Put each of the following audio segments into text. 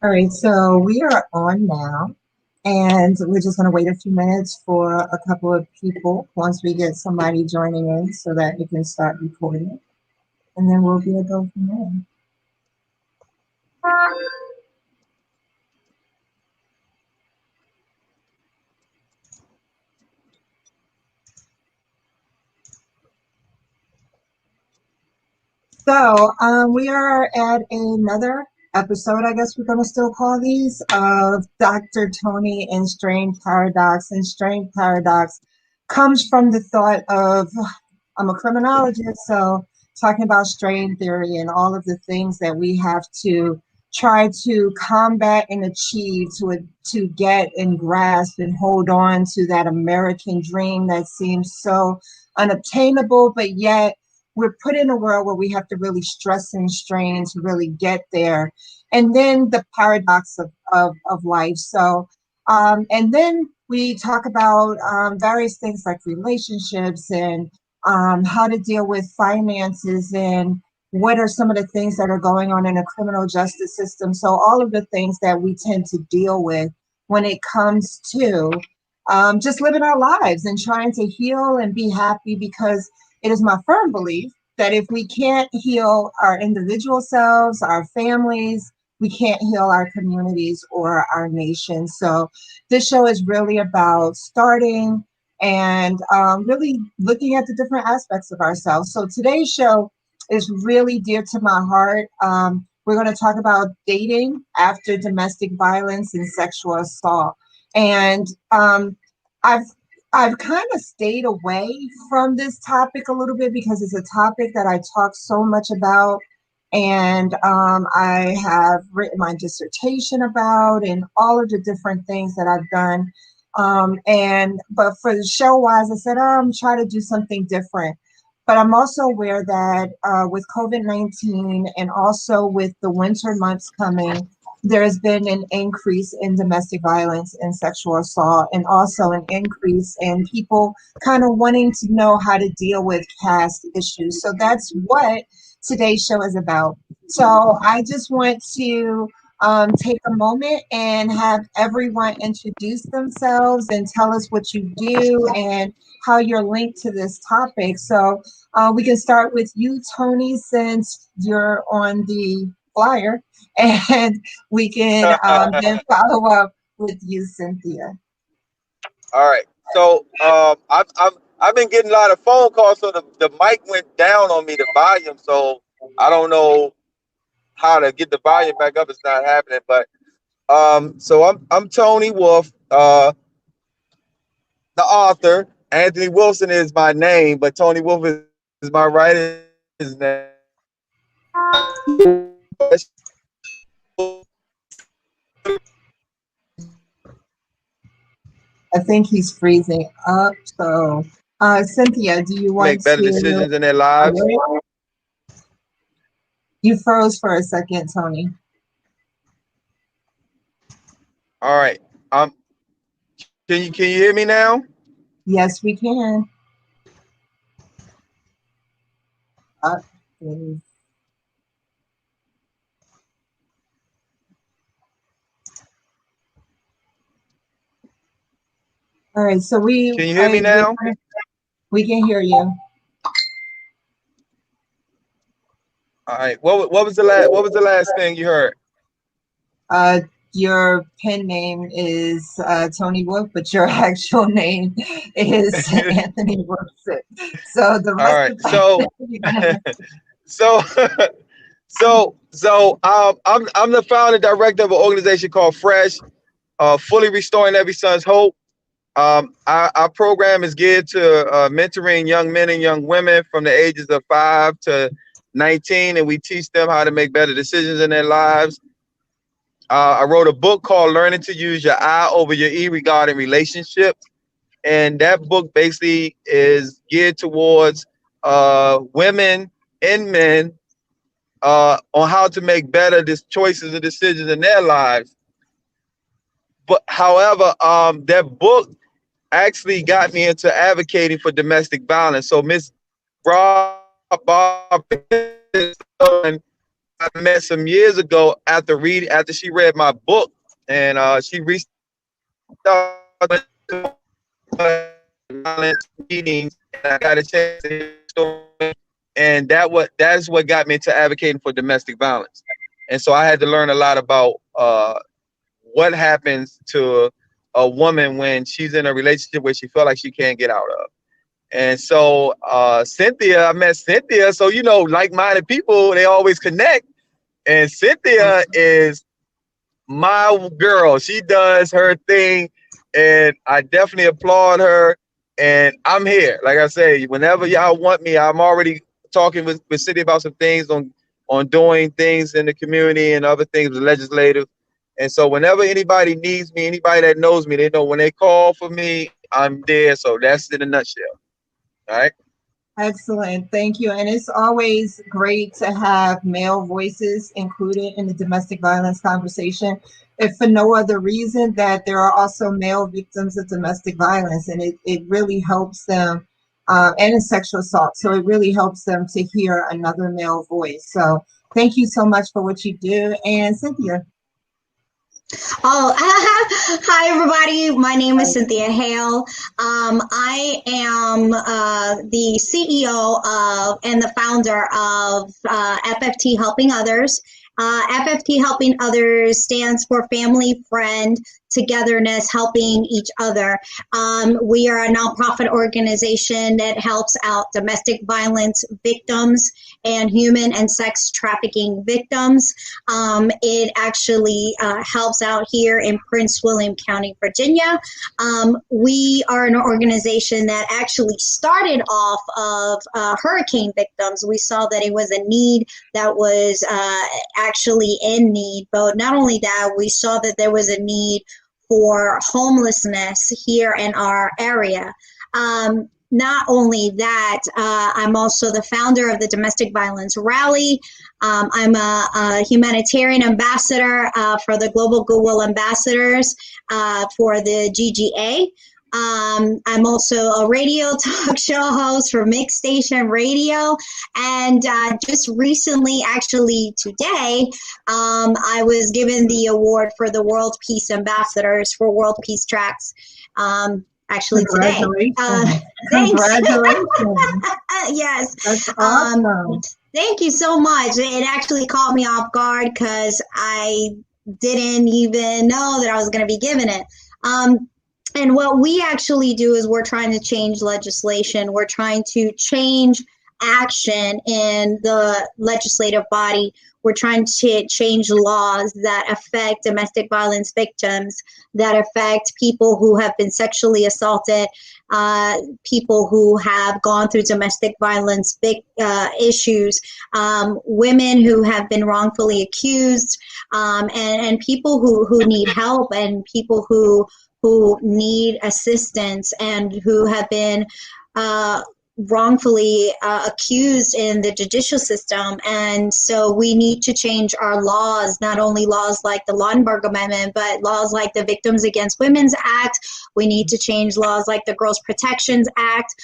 All right, so we are on now, and we're just going to wait a few minutes for a couple of people once we get somebody joining in so that we can start recording, and then we'll be able to go from there. So we are at another episode, I guess we're going to still call these, of Dr. Toni and Strain Paradox. And Strain Paradox comes from the thought of, I'm a criminologist, so talking about strain theory and all of the things that we have to try to combat and achieve to get and grasp and hold on to that American dream that seems so unobtainable, but yet we're put in a world where we have to really stress and strain to really get there. And then the paradox of life. So, and then we talk about various things like relationships and how to deal with finances and what are some of the things that are going on in the criminal justice system. So all of the things that we tend to deal with when it comes to just living our lives and trying to heal and be happy, because it is my firm belief that if we can't heal our individual selves, our families, we can't heal our communities or our nation. So this show is really about starting and really looking at the different aspects of ourselves. So today's show is really dear to my heart. We're going to talk about dating after domestic violence and sexual assault. And I've I've kind of stayed away from this topic a little bit because it's a topic that I talk so much about, and I have written my dissertation about, and all of the different things that I've done. But for the show wise, I said, I'm trying to do something different. But I'm also aware that with COVID-19 and also with the winter months coming, there has been an increase in domestic violence and sexual assault, and also an increase in people kind of wanting to know how to deal with past issues. So that's what today's show is about. So I just want to take a moment and have everyone introduce themselves and tell us what you do and how you're linked to this topic. So we can start with you, Toni, since you're on the flyer, and we can then follow up with you, Cynthia. All right. So I've been getting a lot of phone calls, so the mic went down on me, the volume. So I don't know how to get the volume back up. It's not happening. But so I'm Toni Wolf, the author. Anthony Wilson is my name, but Toni Wolf is my writer's name. I think he's freezing up. So, Cynthia, do you want Make better to? decisions in their lives. You froze for a second, Toni. All right. Can you hear me now? Yes, we can. Uh, all right, so Can you hear me now? we can hear you. All right. What was the last thing you heard? Your pen name is Toni Wolf, but your actual name is Anthony Wilson. So the All rest right. of that, So I'm the founder director of an organization called Fresh, fully restoring every son's hope. Our program is geared to mentoring young men and young women from the ages of 5 to 19, and we teach them how to make better decisions in their lives. I wrote a book called Learning to Use Your I Over Your E regarding relationships. And that book basically is geared towards women and men on how to make better choices and decisions in their lives. But however, that book actually got me into advocating for domestic violence. So Miss Rob I met some years ago after she read my book, and she reached out to violence meetings, and I got a chance to hear the story, and that's what got me into advocating for domestic violence. And so I had to learn a lot about what happens to a woman when she's in a relationship where she felt like she can't get out of. And so I met Cynthia. So, like-minded people, they always connect. And Cynthia is my girl. She does her thing, and I definitely applaud her. And I'm here. Like I say, whenever y'all want me, I'm already talking with Cynthia about some things on doing things in the community and other things with legislative. And so whenever anybody needs me, anybody that knows me, they know when they call for me, I'm there. So that's in a nutshell. All right. Excellent. Thank you. And it's always great to have male voices included in the domestic violence conversation, if for no other reason that there are also male victims of domestic violence, and it really helps them, and in sexual assault. So it really helps them to hear another male voice. So thank you so much for what you do. And Cynthia. Oh, hi everybody. My name is Cynthia Hale. I am the CEO of and the founder of FFT Helping Others. FFT Helping Others stands for Family, Friend, Togetherness, Helping Each Other. We are a nonprofit organization that helps out domestic violence victims and human and sex trafficking victims. It actually helps out here in Prince William County, Virginia. We are an organization that actually started off of hurricane victims. We saw that it was a need that was actually in need, but not only that, we saw that there was a need for homelessness here in our area. Not only that, I'm also the founder of the Domestic Violence Rally. I'm a humanitarian ambassador for the Global Goodwill Ambassadors for the GGA. I'm also a radio talk show host for Mix Station Radio. And just recently, actually today, I was given the award for the World Peace Ambassadors for World Peace Tracks. Actually today. Congratulations. Yes. That's awesome. Thank you so much. It actually caught me off guard because I didn't even know that I was going to be given it. And what we actually do is we're trying to change legislation. We're trying to change action in the legislative body. We're trying to change laws that affect domestic violence victims, that affect people who have been sexually assaulted, people who have gone through domestic violence issues, women who have been wrongfully accused, and people who need help, and people who need assistance and who have been wrongfully accused in the judicial system. And so we need to change our laws, not only laws like the Lautenberg Amendment, but laws like the Victims Against Women's Act. We need to change laws like the Girls Protections Act.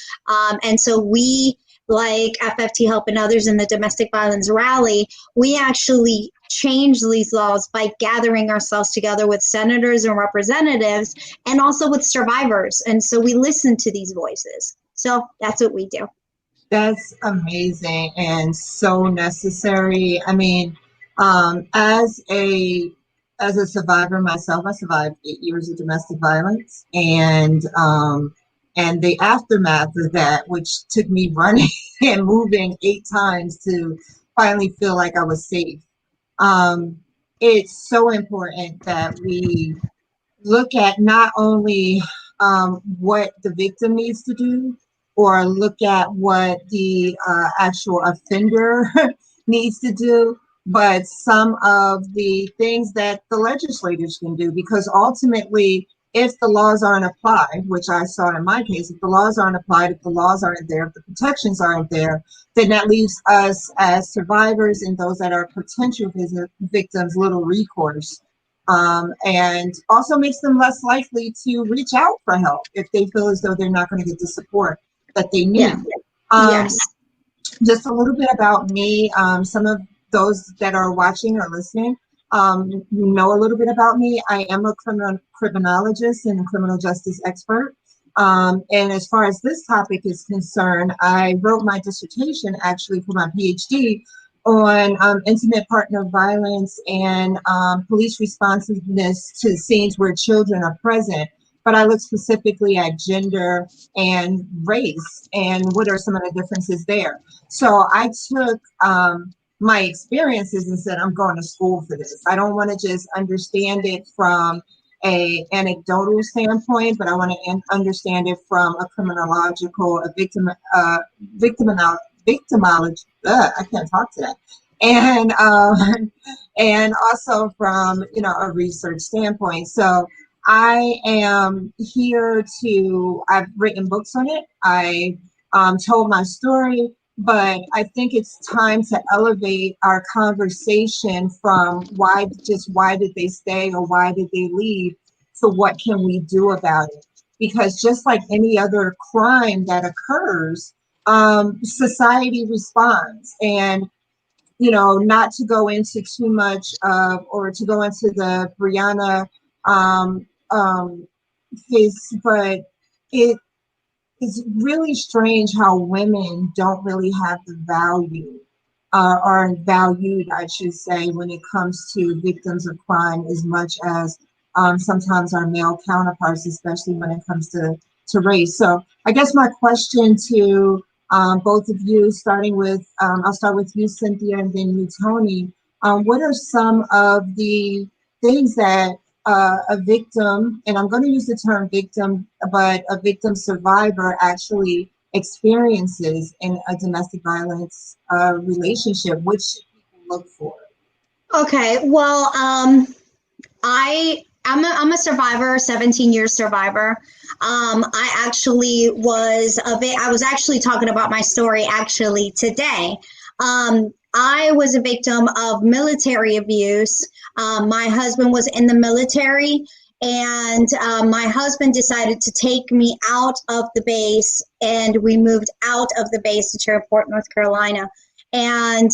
And so we, like FFT Helping Others in the Domestic Violence Rally, we actually change these laws by gathering ourselves together with senators and representatives and also with survivors. And so we listen to these voices. So that's what we do. That's amazing and so necessary. I mean, as a survivor myself, I survived 8 years of domestic violence, and the aftermath of that, which took me running and moving 8 times to finally feel like I was safe. It's so important that we look at not only what the victim needs to do, or look at what the actual offender needs to do, but some of the things that the legislators can do, because ultimately, if the laws aren't applied, which I saw in my case, if the laws aren't applied, if the laws aren't there, if the protections aren't there, then that leaves us as survivors and those that are potential victims little recourse. And also makes them less likely to reach out for help if they feel as though they're not going to get the support that they need. Yes. Just a little bit about me. Some of those that are watching or listening know a little bit about me. I am a criminologist and a criminal justice expert. And as far as this topic is concerned, I wrote my dissertation actually for my PhD on intimate partner violence and police responsiveness to scenes where children are present. But I look specifically at gender and race and what are some of the differences there. So I took my experiences and said, I'm going to school for this. I don't want to just understand it from a anecdotal standpoint, but I want to understand it from a criminological, a victimology. I can't talk today, and also from a research standpoint. So I am here to. I've written books on it. I told my story, but I think it's time to elevate our conversation from why did they stay or why did they leave to what can we do about it? Because just like any other crime that occurs, society responds. And not to go into too much or to go into the Brianna case, but it's really strange how women don't really have the value are valued, I should say, when it comes to victims of crime as much as sometimes our male counterparts, especially when it comes to race. So I guess my question to both of you, starting with, I'll start with you, Cynthia, and then you, Toni. What are some of the things that a victim, and I'm going to use the term victim, but a victim survivor actually experiences in a domestic violence relationship? What should people look for? Okay, well, I'm a survivor, 17-year survivor. I actually I was actually talking about my story actually today. I was a victim of military abuse. My husband was in the military, and my husband decided to take me out of the base, and we moved out of the base to Shreveport, North Carolina. And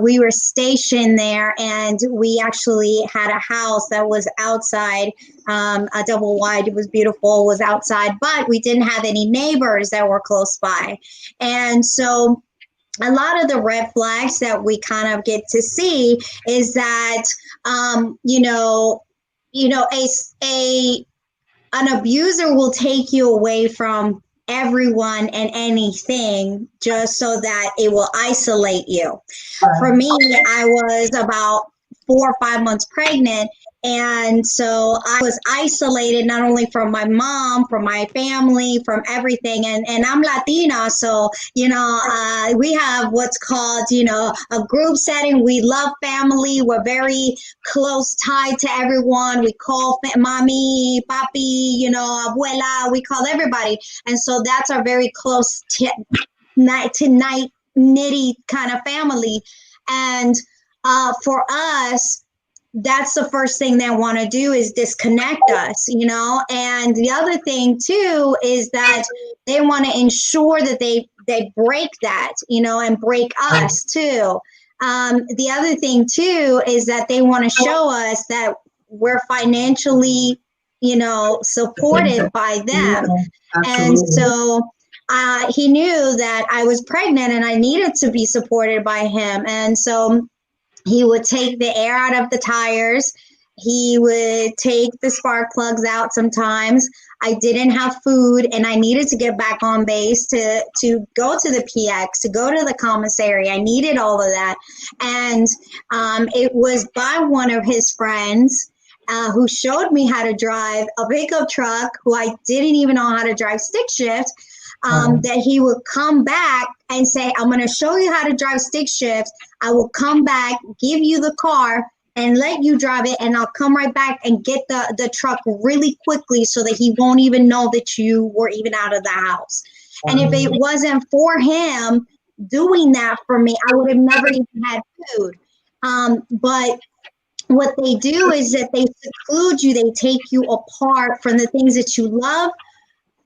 we were stationed there, and we actually had a house that was outside, a double wide. It was beautiful, was outside, but we didn't have any neighbors that were close by. And so a lot of the red flags that we kind of get to see is that, an abuser will take you away from everyone and anything just so that it will isolate you. For me, I was about 4 or 5 months pregnant, and so I was isolated not only from my mom, from my family, from everything. And I'm Latina, so we have what's called a group setting. We love family. We're very close tied to everyone. We call mommy, papi, abuela. We call everybody, and so that's our very close night to night nitty kind of family. And for us, that's the first thing they want to do is disconnect us, and the other thing too is that they want to ensure that they break that, and break us too. The other thing too is that they want to show us that we're financially, supported by them. And so he knew that I was pregnant and I needed to be supported by him. And so he would take the air out of the tires. He would take the spark plugs out sometimes. I didn't have food, and I needed to get back on base to go to the PX, to go to the commissary. I needed all of that. And it was by one of his friends who showed me how to drive a pickup truck, who I didn't even know how to drive stick shift, that he would come back and say, I'm going to show you how to drive stick shift. I will come back, give you the car, and let you drive it, and I'll come right back and get the truck really quickly so that he won't even know that you were even out of the house. And if it wasn't for him doing that for me, I would have never even had food. But what they do is that they seclude you. They take you apart from the things that you love,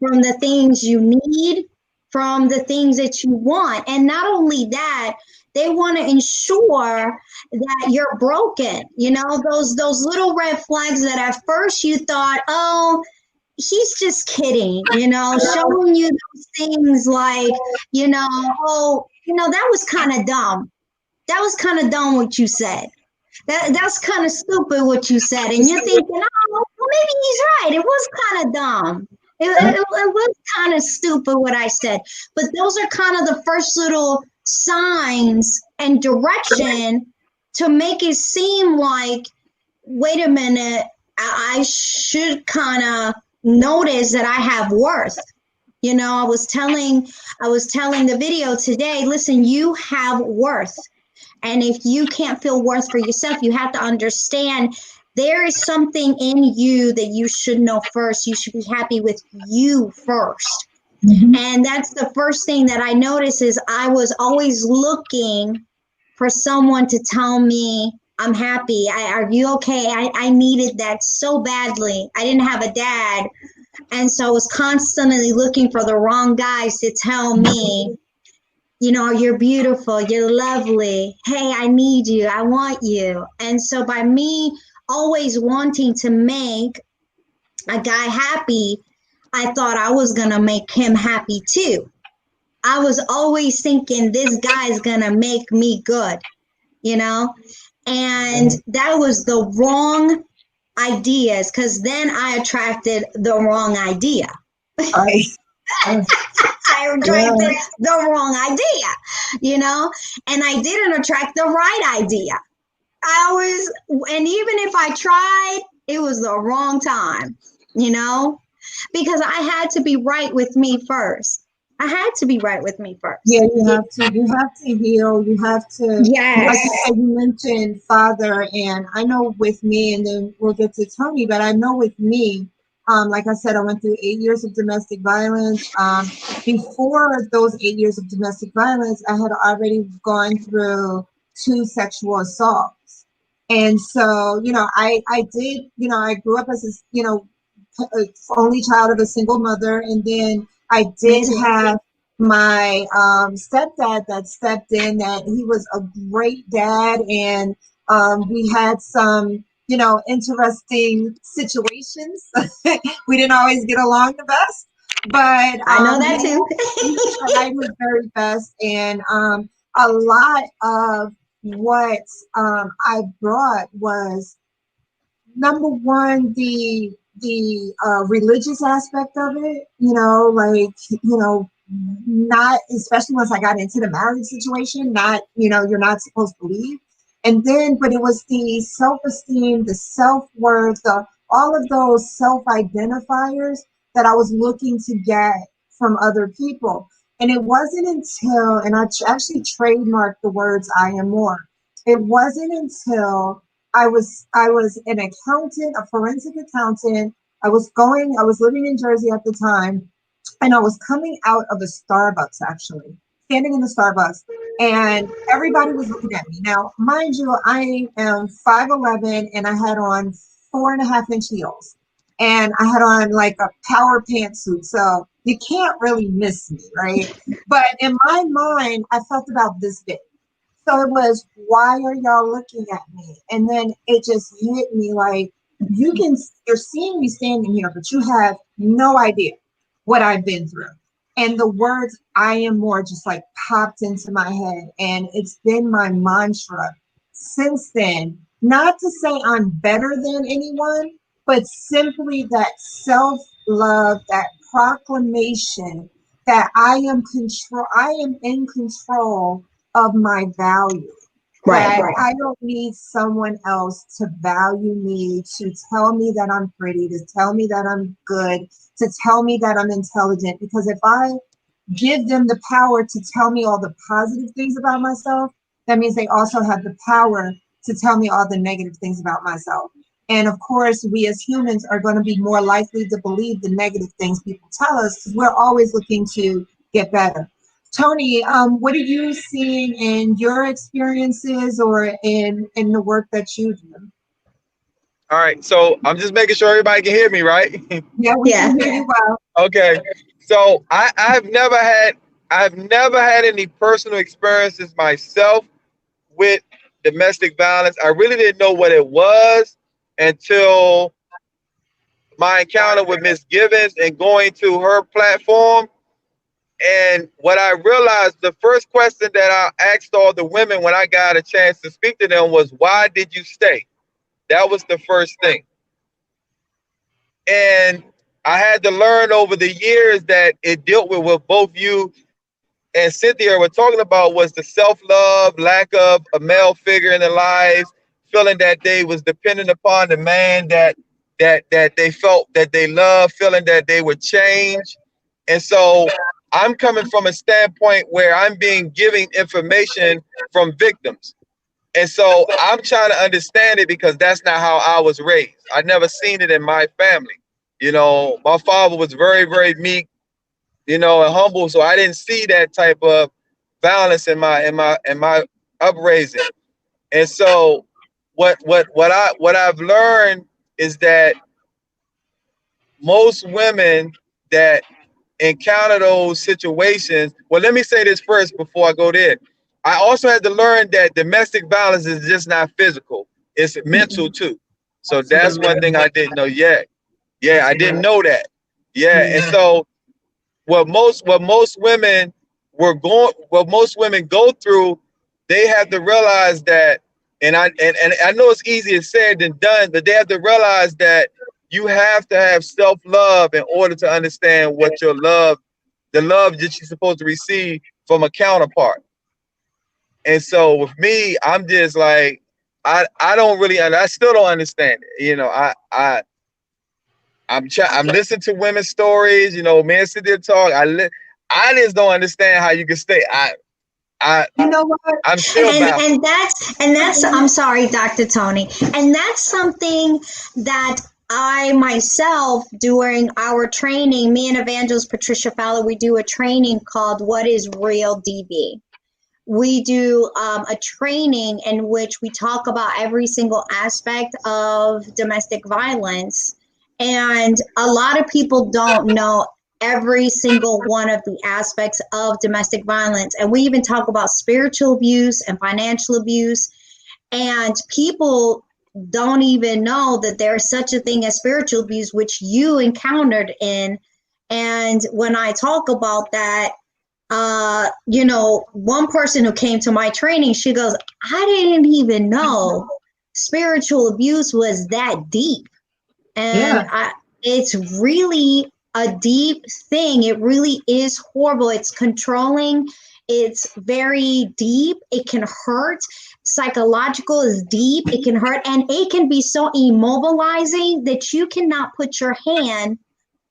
from the things you need, from the things that you want. And not only that, They want to ensure that you're broken. You know, those little red flags that at first you thought, oh, he's just kidding, you know, showing you those things like, you know, oh, you know, that was kind of dumb. That was kind of dumb what you said. That's kind of stupid what you said. And you're thinking, oh, well, maybe he's right. It was kind of dumb. It was kind of stupid what I said. But those are kind of the first little signs and direction to make it seem like, wait a minute, I should kind of notice that I have worth. You know, I was telling the video today, listen, you have worth. And if you can't feel worth for yourself, you have to understand there is something in you that you should know first. You should be happy with you first. Mm-hmm. And that's the first thing that I noticed is I was always looking for someone to tell me I'm happy. Are you okay? I needed that so badly. I didn't have a dad. And so I was constantly looking for the wrong guys to tell me, you know, you're beautiful, you're lovely. Hey, I need you. I want you. And so by me always wanting to make a guy happy, I thought I was going to make him happy too. I was always thinking this guy's going to make me good, you know, and that was the wrong ideas because then I attracted the wrong idea. I attracted the wrong idea, you know, and I didn't attract the right idea. And even if I tried, it was the wrong time, you know, because I had to be right with me first. I had to be right with me first. Yeah, you have to heal. You have to, yes. Like you said, you mentioned father, and I know with me, and then we'll get to Toni, but I know with me, like I said, I went through 8 years of domestic violence. Before those 8 years of domestic violence, I had already gone through 2 sexual assaults. And so, you know, I did, you know, I grew up as a, you know, only child of a single mother. And then I did have my stepdad that stepped in, that he was a great dad. And we had some, you know, interesting situations. We didn't always get along the best, but I know that too. He tried his very best. And a lot of what I brought was, number one, the religious aspect of it, you know, like, you know, not, especially once I got into the marriage situation, not, you know, you're not supposed to leave. And then, but it was the self-esteem, the self-worth, all of those self-identifiers that I was looking to get from other people. And it wasn't until, and I actually trademarked the words "I am more." It wasn't until I was an accountant, a forensic accountant. I was living in Jersey at the time, and I was coming out of a Starbucks, actually, standing in the Starbucks, and everybody was looking at me. Now, mind you, I am 5'11", and I had on 4.5-inch heels, and I had on like a power pantsuit, so you can't really miss me, right? But in my mind, I felt about this big. So it was, why are y'all looking at me? And then it just hit me like, you're seeing me standing here, but you have no idea what I've been through. And the words "I am more" just like popped into my head. And it's been my mantra since then. Not to say I'm better than anyone, but simply that self-love, that proclamation that I am in control of my value. Right. I don't need someone else to value me, to tell me that I'm pretty, to tell me that I'm good, to tell me that I'm intelligent. Because if I give them the power to tell me all the positive things about myself, that means they also have the power to tell me all the negative things about myself. And of course, we as humans are going to be more likely to believe the negative things people tell us because we're always looking to get better. Toni, what are you seeing in your experiences or in the work that you do? All right, so I'm just making sure everybody can hear me, right? Yeah, we can hear you well. Okay, so I've never had I've never had any personal experiences myself with domestic violence. I really didn't know what it was until my encounter with Miss Gibbons and going to her platform. And what I realized, the first question that I asked all the women when I got a chance to speak to them was, why did you stay? That was the first thing. And I had to learn over the years that it dealt with what both you and Cynthia were talking about, was the self-love, lack of a male figure in their lives, feeling that they was dependent upon the man that they felt that they loved, feeling that they would change. And so I'm coming from a standpoint where I'm being given information from victims. And so I'm trying to understand it because that's not how I was raised. I never seen it in my family. You know, my father was very, very meek, you know, and humble. So I didn't see that type of violence in my upraising. And so what I've learned is that most women that encounter those situations, well, let me say this first before I go there. I also had to learn that domestic violence is just not physical, it's mental too. So that's one thing I didn't know yet. Yeah, I didn't know that. Yeah, and so what most women go through, they have to realize that, and I know it's easier said than done, but they have to realize that you have to have self-love in order to understand what the love that you're supposed to receive from a counterpart. And so with me, I'm just like, I don't really, and I still don't understand it. You know, I'm listening to women's stories. You know, men sit there talk. I just don't understand how you can stay. You know what? I'm still baffled. And that's I'm sorry, Dr. Toni. And that's something that I myself, during our training, me and Evangelist Patricia Fowler, we do a training called What is Real DV? We do a training in which we talk about every single aspect of domestic violence. And a lot of people don't know every single one of the aspects of domestic violence. And we even talk about spiritual abuse and financial abuse. And people don't even know that there's such a thing as spiritual abuse, which you encountered in. And when I talk about that, you know, one person who came to my training, she goes, I didn't even know spiritual abuse was that deep. And it's really a deep thing. It really is horrible. It's controlling. It's very deep. It can hurt. Psychological is deep. It can hurt. And it can be so immobilizing that you cannot put your hand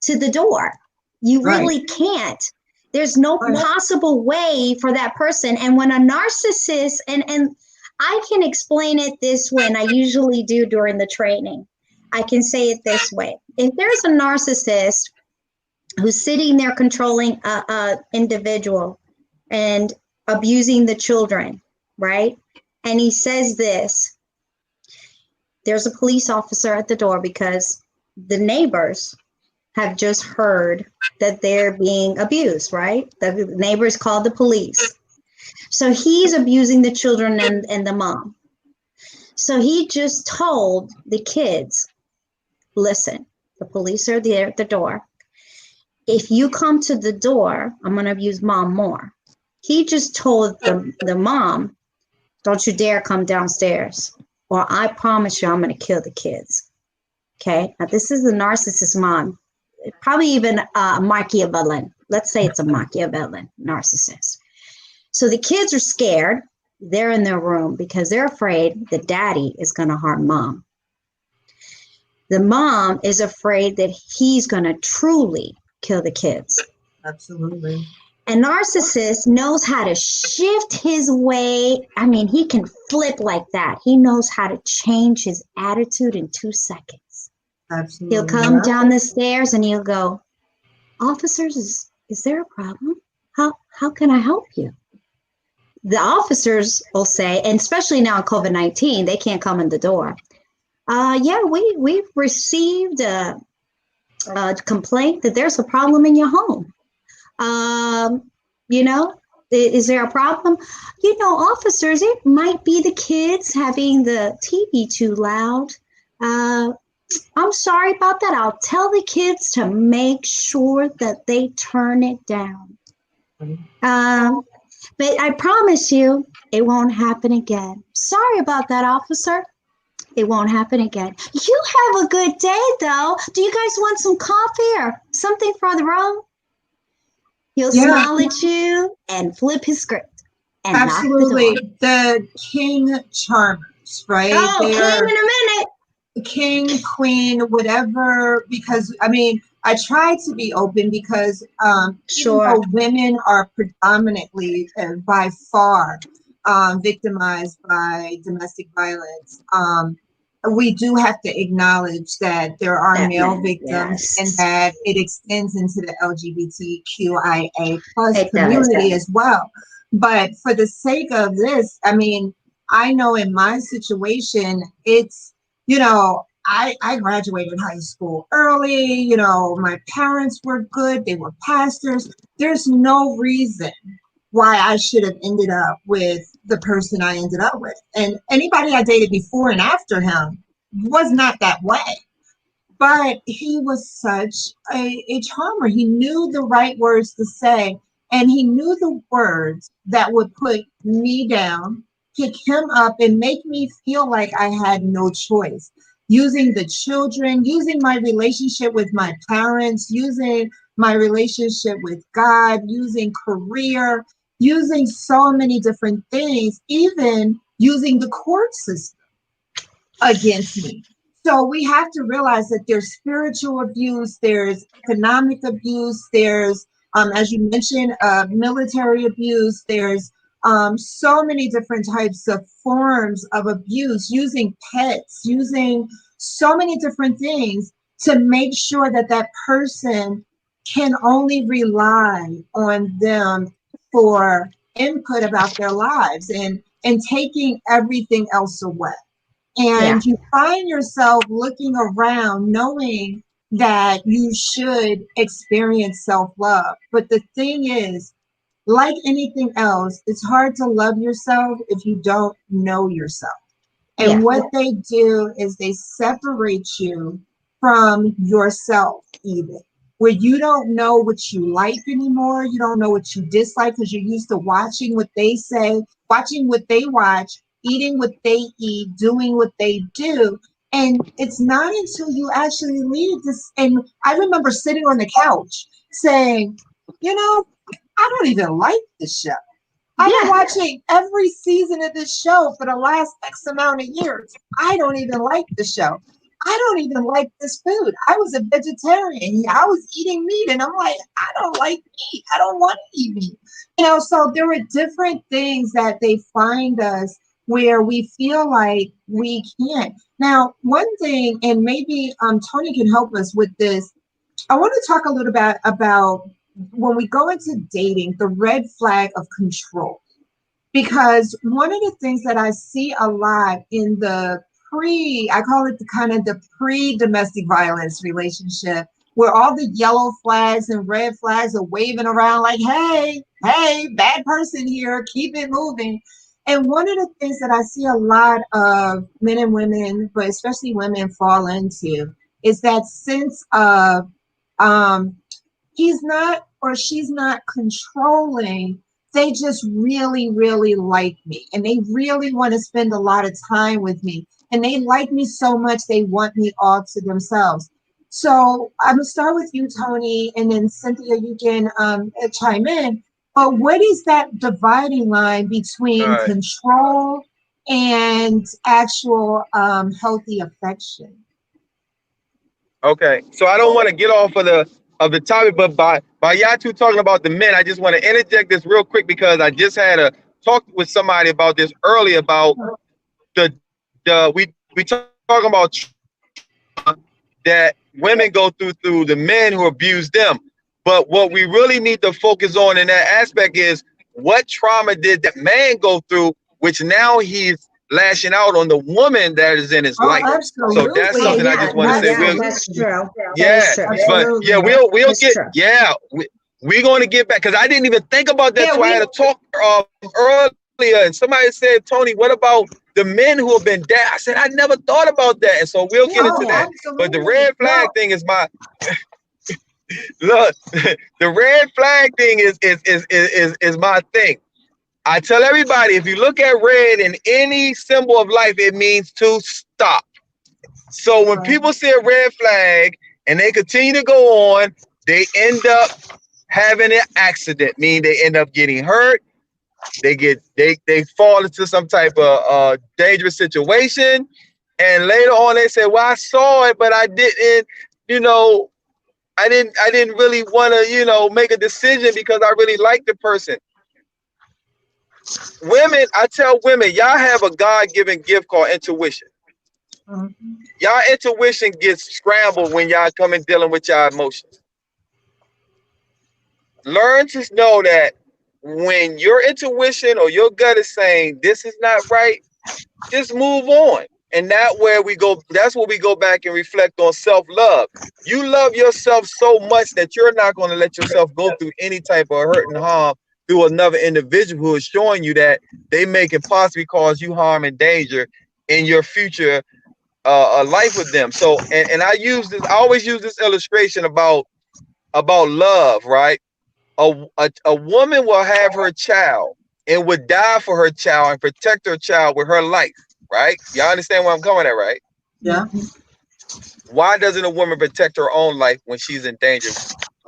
to the door. You really can't. There's no possible way for that person. And when a narcissist, and I can explain it this way, and I usually do during the training. I can say it this way. If there's a narcissist who's sitting there controlling a individual and abusing the children, right? And he says this, there's a police officer at the door because the neighbors have just heard that they're being abused, right? The neighbors called the police. So he's abusing the children and the mom. So he just told the kids, listen, the police are there at the door. If you come to the door, I'm going to abuse mom more. He just told the mom, don't you dare come downstairs, or I promise you I'm going to kill the kids. Okay? Now, this is the narcissist mom, probably even Machiavellian. Let's say it's a Machiavellian narcissist. So the kids are scared. They're in their room because they're afraid that daddy is going to harm mom. The mom is afraid that he's going to truly kill the kids. Absolutely. A narcissist knows how to shift his way. I mean, he can flip like that. He knows how to change his attitude in 2 seconds. Absolutely. He'll come down the stairs and he'll go, officers, is there a problem? How can I help you? The officers will say, and especially now in COVID-19, they can't come in the door. Yeah, we've received a complaint that there's a problem in your home. You know, is there a problem? You know, officers, it might be the kids having the TV too loud. I'm sorry about that. I'll tell the kids to make sure that they turn it down. But I promise you, it won't happen again. Sorry about that, officer. It won't happen again. You have a good day, though. Do you guys want some coffee or something for the road? He'll smile at you and flip his script and absolutely. knock the door. The king charmers, right? Oh, king in a minute. King, queen, whatever, because I mean, I try to be open because even though women are predominantly and by far victimized by domestic violence, we do have to acknowledge that there are male victims and that it extends into the LGBTQIA plus community as well. But for the sake of this, I mean, I know in my situation, it's, you know, I graduated high school early. You know, my parents were good. They were pastors. There's no reason why I should have ended up with the person I ended up with. And anybody I dated before and after him was not that way. But he was such a charmer. He knew the right words to say, and he knew the words that would put me down, pick him up, and make me feel like I had no choice. Using the children, using my relationship with my parents, using my relationship with God, using career, using so many different things, even using the court system against me. So we have to realize that there's spiritual abuse, there's economic abuse, there's, as you mentioned, military abuse, there's so many different types of forms of abuse, using pets, using so many different things to make sure that that person can only rely on them for input about their lives and taking everything else away. And you find yourself looking around knowing that you should experience self-love. But the thing is, like anything else, it's hard to love yourself if you don't know yourself. And what they do is they separate you from yourself, even where you don't know what you like anymore. You don't know what you dislike because you're used to watching what they say, watching what they watch, eating what they eat, doing what they do. And it's not until you actually leave this. And I remember sitting on the couch saying, you know, I don't even like this show. I've been watching every season of this show for the last X amount of years. I don't even like the show. I don't even like this food. I was a vegetarian. I was eating meat and I'm like, I don't like meat. I don't want to eat meat. You know, so there are different things that they find us where we feel like we can't. Now, one thing, and maybe Toni can help us with this. I want to talk a little bit about when we go into dating, the red flag of control. Because one of the things that I see a lot in the I call it the kind of the pre-domestic violence relationship, where all the yellow flags and red flags are waving around like, hey, bad person here, keep it moving. And one of the things that I see a lot of men and women, but especially women, fall into is that sense of he's not or she's not controlling. They just really, really like me. And they really want to spend a lot of time with me. And they like me so much, they want me all to themselves. So I'm going to start with you, Toni, and then Cynthia, you can chime in. But what is that dividing line between control and actual healthy affection? Okay, so I don't want to get off of the topic, but by y'all two talking about the men, I just want to interject this real quick because I just had a talk with somebody about this earlier about we talking about that women go through the men who abuse them, but what we really need to focus on in that aspect is what trauma did that man go through, which now he's lashing out on the woman that is in his life. Absolutely. So that's something I just want to say. That's true. Yeah, but yeah, we'll get We're going to get back, because I didn't even think about that. Yeah, So I had to talk earlier, and somebody said, Tony, what about the men who have been dead? I said, I never thought about that. And so we'll get into that. But the red flag thing is my look. The red flag thing is my thing. I tell everybody, if you look at red in any symbol of life, it means to stop. So when people see a red flag and they continue to go on, they end up having an accident, meaning they end up getting hurt. They fall into some type of dangerous situation, and later on they say, well, I saw it, but I didn't, I didn't really want to, make a decision because I really like the person. Women, I tell women, y'all have a God-given gift called intuition. Y'all intuition gets scrambled when y'all come in dealing with y'all emotions. Learn to know that when your intuition or your gut is saying this is not right, just move on. And that's where we go back and reflect on self-love. You love yourself so much that you're not going to let yourself go through any type of hurt and harm through another individual who is showing you that they may can possibly cause you harm and danger in your future life with them. So, and I always use this illustration about love, right? A woman will have her child and would die for her child and protect her child with her life, right? Y'all understand where I'm coming at, right? Yeah. Why doesn't a woman protect her own life when she's in danger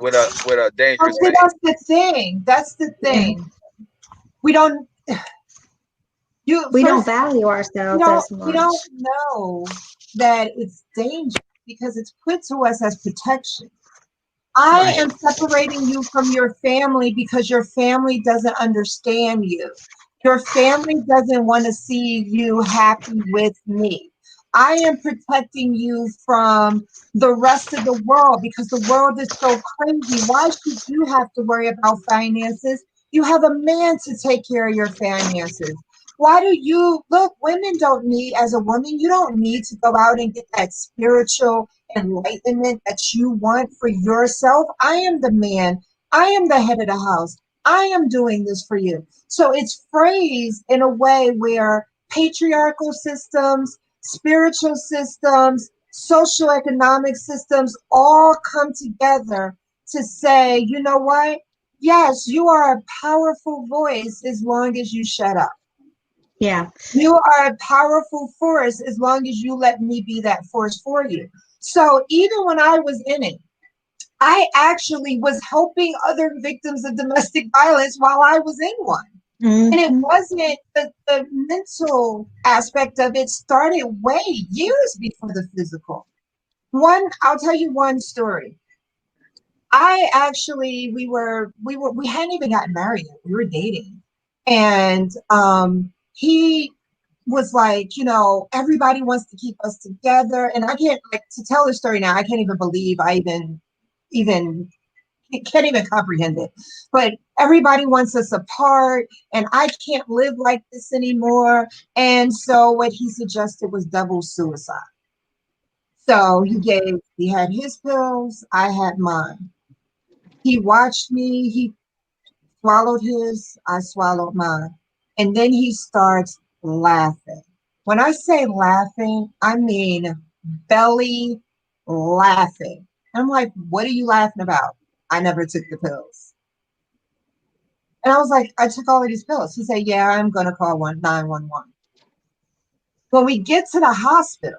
with a dangerous man? That's the thing. That's the thing. We don't. We don't value ourselves as much. We don't know that it's dangerous because it's put to us as protection. I am separating you from your family because your family doesn't understand you. Your family doesn't want to see you happy with me. I am protecting you from the rest of the world because the world is so crazy. Why should you have to worry about finances? You have a man to take care of your finances. Why do you look? Women don't need, as a woman, you don't need to go out and get that spiritual enlightenment that you want for yourself. I am the man. I am the head of the house. I am doing this for you. So it's phrased in a way where patriarchal systems, spiritual systems, social economic systems all come together to say, you know what? Yes, you are a powerful voice as long as you shut up. Yeah. You are a powerful force as long as you let me be that force for you. So even when I was in it, I actually was helping other victims of domestic violence while I was in one. And it wasn't the mental aspect of it started way years before the physical. I'll tell you one story. We hadn't even gotten married yet. We were dating. And he was like, everybody wants to keep us together. And I can't, to tell the story now, I can't even believe I can't even comprehend it. But everybody wants us apart, and I can't live like this anymore. And so what he suggested was double suicide. So he had his pills, I had mine. He watched me, he swallowed his, I swallowed mine. And then he starts laughing. When I say laughing, I mean belly laughing. I'm like, what are you laughing about? I never took the pills. And I was like, I took all of these pills. He said, yeah, I'm going to call 911. When we get to the hospital,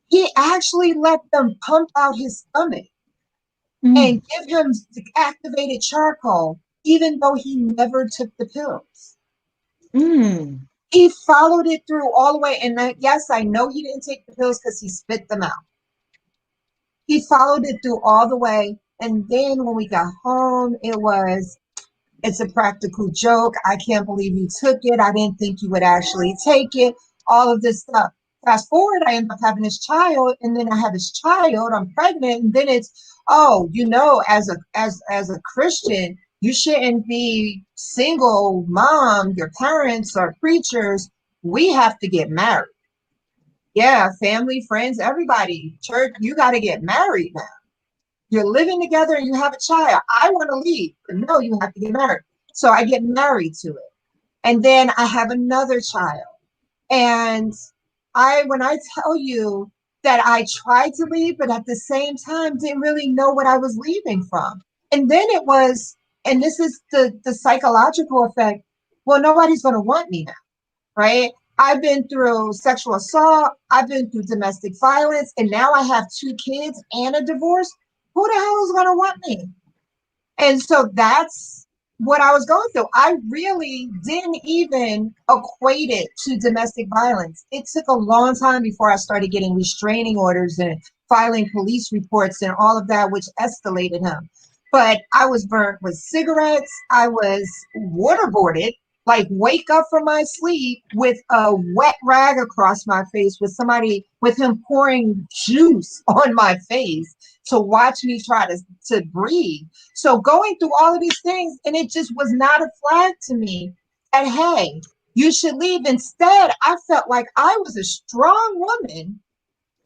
he actually let them pump out his stomach and give him activated charcoal, even though he never took the pills. He followed it through all the way. And yes, I know he didn't take the pills because he spit them out. He followed it through all the way. And then when we got home, it's a practical joke. I can't believe you took it. I didn't think you would actually take it. All of this stuff. Fast forward, I end up having this child, and then I have this child. I'm pregnant, and then it's, as a Christian, you shouldn't be single mom. Your parents are preachers. We have to get married. Yeah, family, friends, everybody, church. You got to get married now. you're living together and you have a child. I want to leave, but no, you have to get married. So I get married to it. And then I have another child. And when I tell you that I tried to leave, but at the same time didn't really know what I was leaving from. And then it was, and this is the psychological effect. Well, nobody's going to want me now, right? I've been through sexual assault. I've been through domestic violence. And now I have 2 kids and a divorce. Who the hell is going to want me? And so that's what I was going through. I really didn't even equate it to domestic violence. It took a long time before I started getting restraining orders and filing police reports and all of that, which escalated him. But I was burnt with cigarettes. I was waterboarded, like wake up from my sleep with a wet rag across my face with him pouring juice on my face to watch me try to breathe. So going through all of these things, and it just was not a flag to me that, hey, you should leave. Instead, I felt like I was a strong woman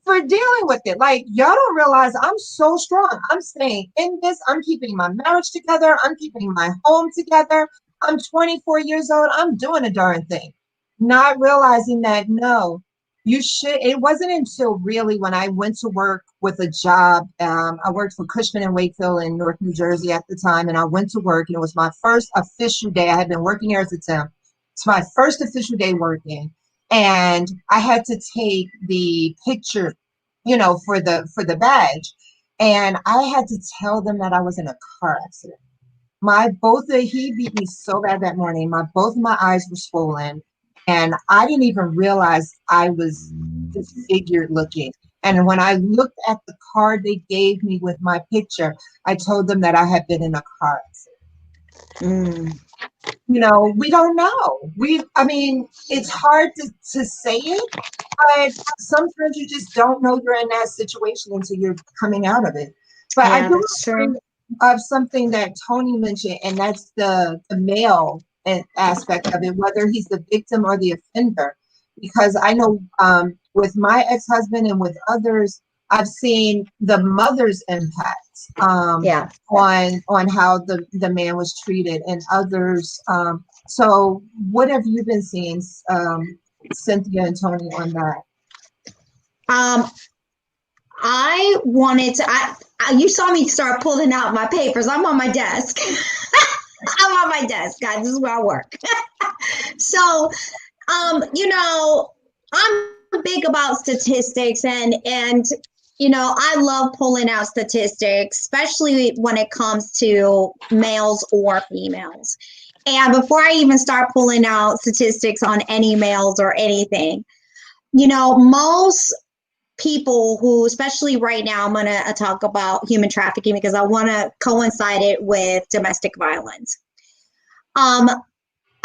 for dealing with it. Like, y'all don't realize I'm so strong. I'm staying in this. I'm keeping my marriage together. I'm keeping my home together. I'm 24 years old. I'm doing a darn thing. Not realizing that, no, it wasn't until really when I went to work with a job. I worked for Cushman and Wakefield in Newark, New Jersey at the time. And I went to work, and it was my first official day. I had been working here as a temp. It's my first official day working. And I had to take the picture, for the badge. And I had to tell them that I was in a car accident. He beat me so bad that morning. Both of my eyes were swollen. And I didn't even realize I was disfigured looking. And when I looked at the card they gave me with my picture, I told them that I had been in a car accident. We don't know. It's hard to say it, but sometimes you just don't know you're in that situation until you're coming out of it. But Yeah, I do that's true. of something that Toni mentioned, and that's the male aspect of it, whether he's the victim or the offender. Because I know with my ex-husband and with others, I've seen the mother's impact on how the man was treated, and others. So what have you been seeing, Cynthia and Toni, on that? I wanted to. You saw me start pulling out my papers. I'm on my desk. I'm on my desk, guys. This is where I work. So, I'm big about statistics, and I love pulling out statistics, especially when it comes to males or females. And before I even start pulling out statistics on any males or anything, most people who, especially right now, I'm going to talk about human trafficking because I want to coincide it with domestic violence. I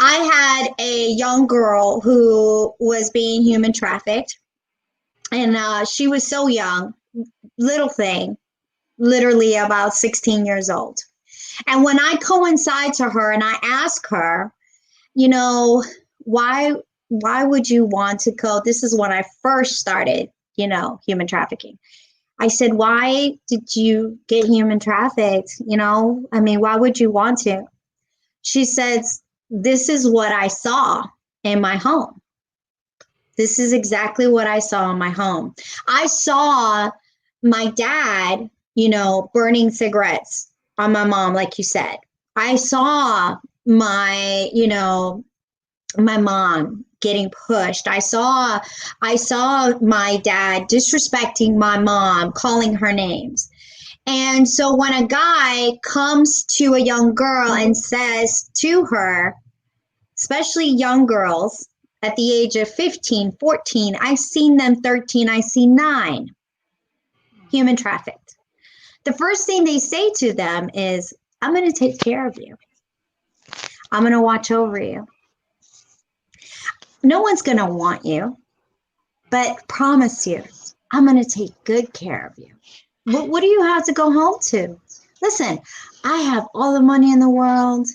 had a young girl who was being human trafficked, and she was so young, little thing, literally about 16 years old. And when I coincide to her and I ask her, why would you want to go? This is when I first started, human trafficking. I said, why did you get human trafficked? Why would you want to? She says, this is what I saw in my home. This is exactly what I saw in my home. I saw my dad, burning cigarettes on my mom, like you said. I saw my mom getting pushed. I saw my dad disrespecting my mom, calling her names. And so when a guy comes to a young girl and says to her, especially young girls at the age of 15, 14, I've seen them 13, I see 9, human trafficked. The first thing they say to them is, I'm going to take care of you. I'm going to watch over you. No one's going to want you, but promise you, I'm going to take good care of you. What do you have to go home to? Listen, I have all the money in the world.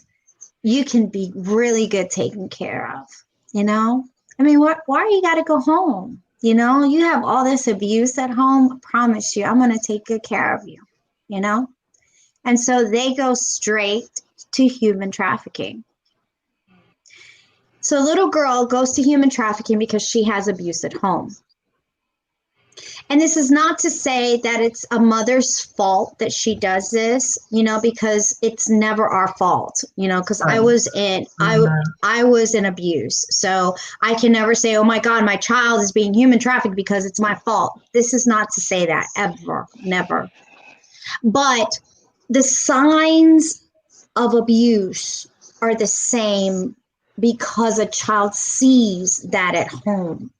You can be really good taken care of, why you got to go home? You have all this abuse at home. I promise you, I'm going to take good care of you, you know? And so they go straight to human trafficking. So a little girl goes to human trafficking because she has abuse at home. And this is not to say that it's a mother's fault that she does this, you know, because it's never our fault, you know, because I was in abuse. So I can never say, oh my God, my child is being human trafficked because it's my fault. This is not to say that ever, never. But the signs of abuse are the same because a child sees that at home.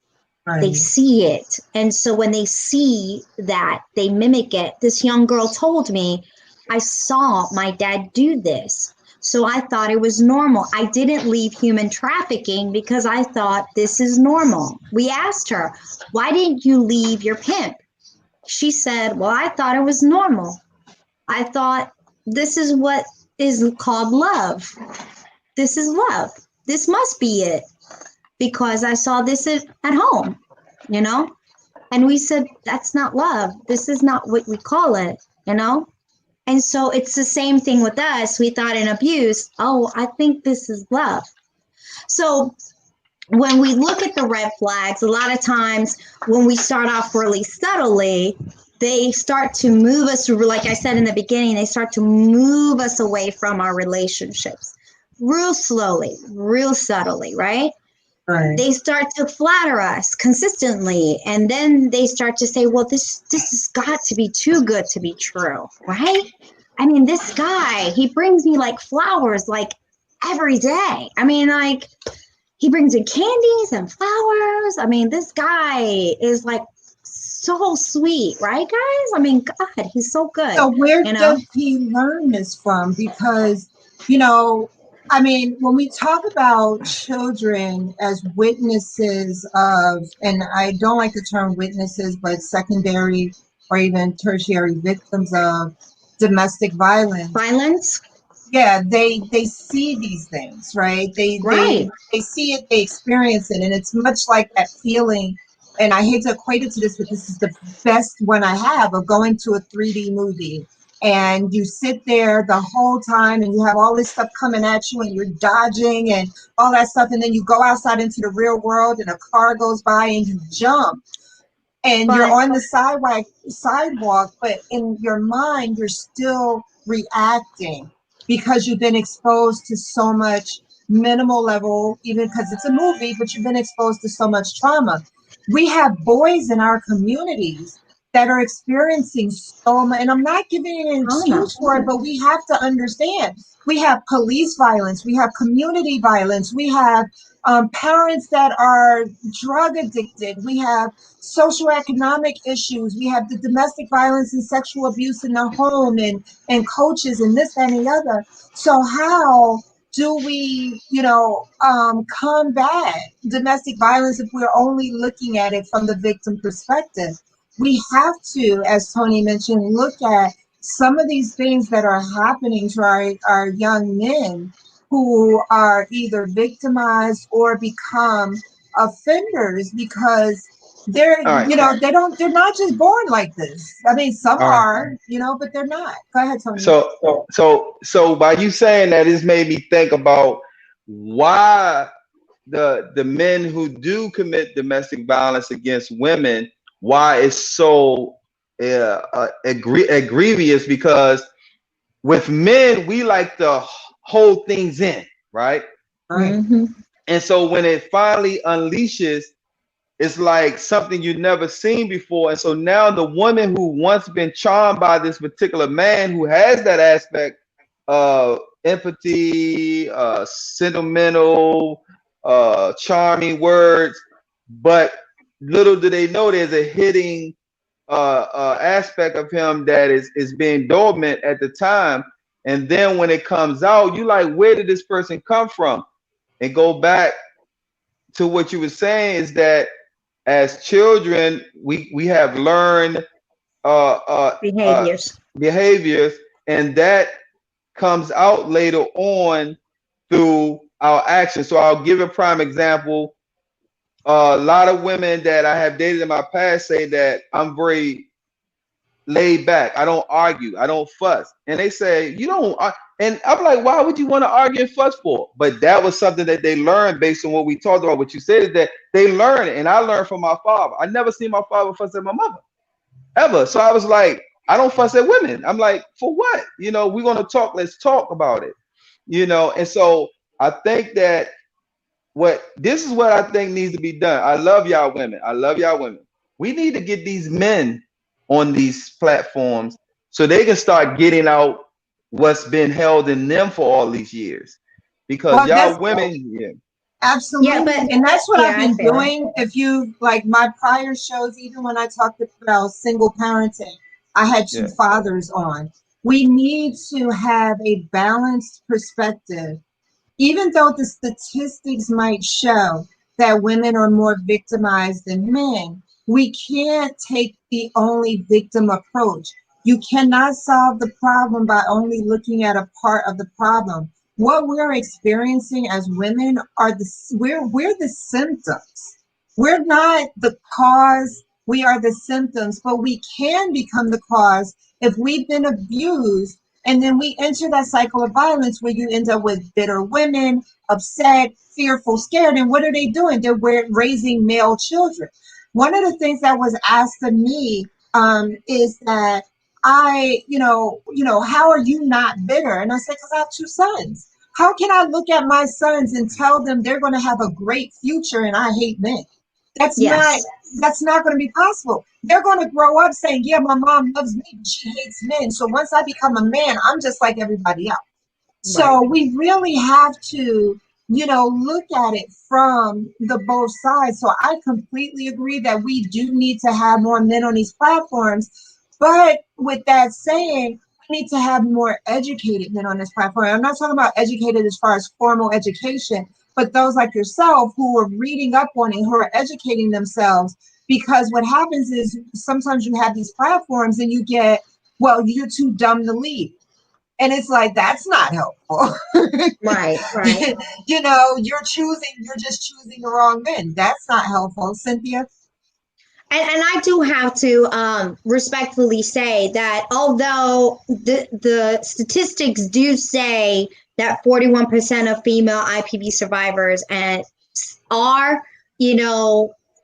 Right. They see it. And so when they see that, they mimic it. This young girl told me, I saw my dad do this. So I thought it was normal. I didn't leave human trafficking because I thought this is normal. We asked her, why didn't you leave your pimp? She said, well, I thought it was normal. I thought this is what is called love. This is love. This must be it. Because I saw this at home, you know? And we said, that's not love. This is not what we call it, you know? And so it's the same thing with us. We thought in abuse, oh, I think this is love. So when we look at the red flags, a lot of times when we start off really subtly, they start to move us, like I said in the beginning, they start to move us away from our relationships real slowly, real subtly, right? Right. They start to flatter us consistently, and then they start to say, well, this has got to be too good to be true, right? I mean, this guy, he brings me like flowers like every day. I mean, like he brings me candies and flowers. I mean, this guy is like so sweet, right, guys? I mean, God, he's so good. So where does he learn this from? Because, you know, I mean, when we talk about children as witnesses of, and I don't like the term witnesses, but secondary or even tertiary victims of domestic violence. Yeah, they see these things, right? They see it, they experience it, and it's much like that feeling. And I hate to equate it to this, but this is the best one I have of going to a 3D movie. And you sit there the whole time and you have all this stuff coming at you and you're dodging and all that stuff. And then you go outside into the real world and a car goes by and you jump and you're on the sidewalk, but in your mind, you're still reacting because you've been exposed to so much minimal level, even because it's a movie, but you've been exposed to so much trauma. We have boys in our communities that are experiencing so much, and I'm not giving an excuse for it, but we have to understand. We have police violence, we have community violence, we have parents that are drug addicted, we have socioeconomic issues, we have the domestic violence and sexual abuse in the home and coaches and this, that, and the other. So how do we, combat domestic violence if we're only looking at it from the victim perspective? We have to, as Toni mentioned, look at some of these things that are happening to our young men who are either victimized or become offenders because they're, they're not just born like this. I mean, some are, but they're not. Go ahead, Toni. So by you saying that, it's made me think about why the men who do commit domestic violence against women, why it's so egregious, because with men, we like to hold things in, right? Mm-hmm. And so when it finally unleashes, it's like something you've never seen before. And so now the woman who once been charmed by this particular man who has that aspect of empathy, sentimental, charming words, but little do they know there's a hidden aspect of him that is being dormant at the time. And then when it comes out, you like, where did this person come from? And go back to what you were saying is that as children, we have learned behaviors, and that comes out later on through our actions. So I'll give a prime example. A lot of women that I have dated in my past say that I'm very laid back. I don't argue. I don't fuss. And they say, you don't. And I'm like, why would you want to argue and fuss for? But that was something that they learned based on what we talked about. What you said is that they learned it. And I learned from my father. I never seen my father fuss at my mother, ever. So I was like, I don't fuss at women. I'm like, for what? We're going to talk. Let's talk about it. And so I think that this is what I think needs to be done. I love y'all women. I love y'all women. We need to get these men on these platforms so they can start getting out what's been held in them for all these years. Because Well, y'all women, yeah. Absolutely. Yeah, but and that's what I've I been feel doing. If you like my prior shows, even when I talked about single parenting, I had two Yeah. fathers on. We need to have a balanced perspective. Even though the statistics might show that women are more victimized than men, we can't take the only victim approach. You cannot solve the problem by only looking at a part of the problem. What we're experiencing as women are we're the symptoms. We're not the cause. We are the symptoms, but we can become the cause if we've been abused, and then we enter that cycle of violence where you end up with bitter women, upset, fearful, scared. And what are they doing? They're raising male children. One of the things that was asked of me is that how are you not bitter? And I said, because I have two sons. How can I look at my sons and tell them they're going to have a great future and I hate men? That's not yes. that's not going to be possible. They're going to grow up saying, yeah, my mom loves me, but she hates men. So once I become a man, I'm just like everybody else. Right. So we really have to, look at it from the both sides. So I completely agree that we do need to have more men on these platforms. But with that saying, we need to have more educated men on this platform. I'm not talking about educated as far as formal education, but those like yourself who are reading up on it, who are educating themselves. Because what happens is sometimes you have these platforms and you get, well, you're too dumb to leave. And it's like, that's not helpful. Right. You're just choosing the wrong men. That's not helpful, Cynthia. And I do have to respectfully say that although the statistics do say that 41% of female IPV survivors are,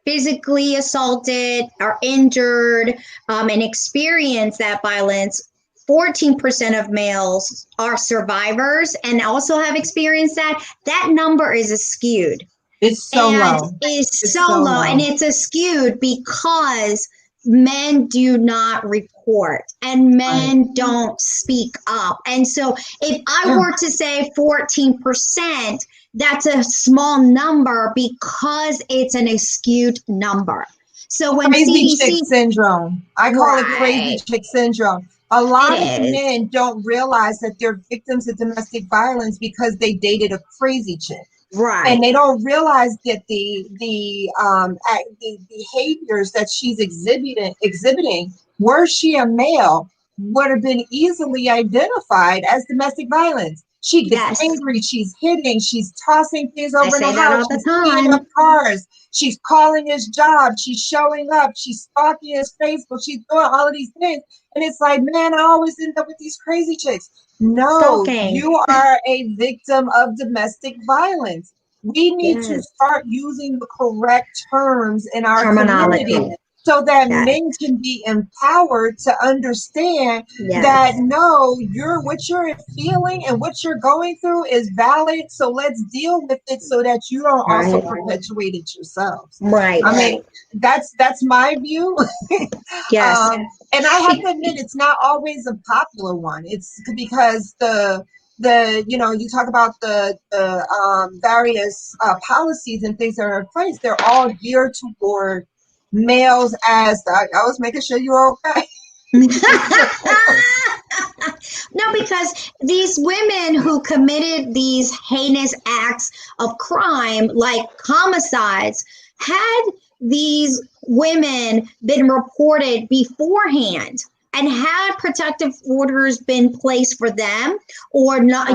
physically assaulted, are injured, and experience that violence, 14% of males are survivors and also have experienced that. That number is skewed. It's so low. It's so low. And it's skewed because men do not report and men don't speak up. And so if I were to say 14%, that's a small number because it's an skewed number. So when crazy CDC chick syndrome, I call it crazy chick syndrome. A lot of men don't realize that they're victims of domestic violence because they dated a crazy chick. Right. And they don't realize that the behaviors that she's exhibiting, were she a male, would have been easily identified as domestic violence. She gets angry, she's hitting, she's tossing things over the house, she's beating up cars, she's calling his job, she's showing up, she's stalking his Facebook, she's doing all of these things. And it's like, man, I always end up with these crazy chicks. No, you are a victim of domestic violence. We need to start using the correct terms in our community so that men can be empowered to understand that no, what you're feeling and what you're going through is valid. So let's deal with it so that you don't also perpetuate it yourselves. Right. I mean, that's my view. Yes. And I have to admit, it's not always a popular one. It's because you talk about the various policies and things that are in place. They're all geared toward males as I was making sure you're okay. No, because these women who committed these heinous acts of crime, like homicides, had these women been reported beforehand and had protective orders been placed for them or not,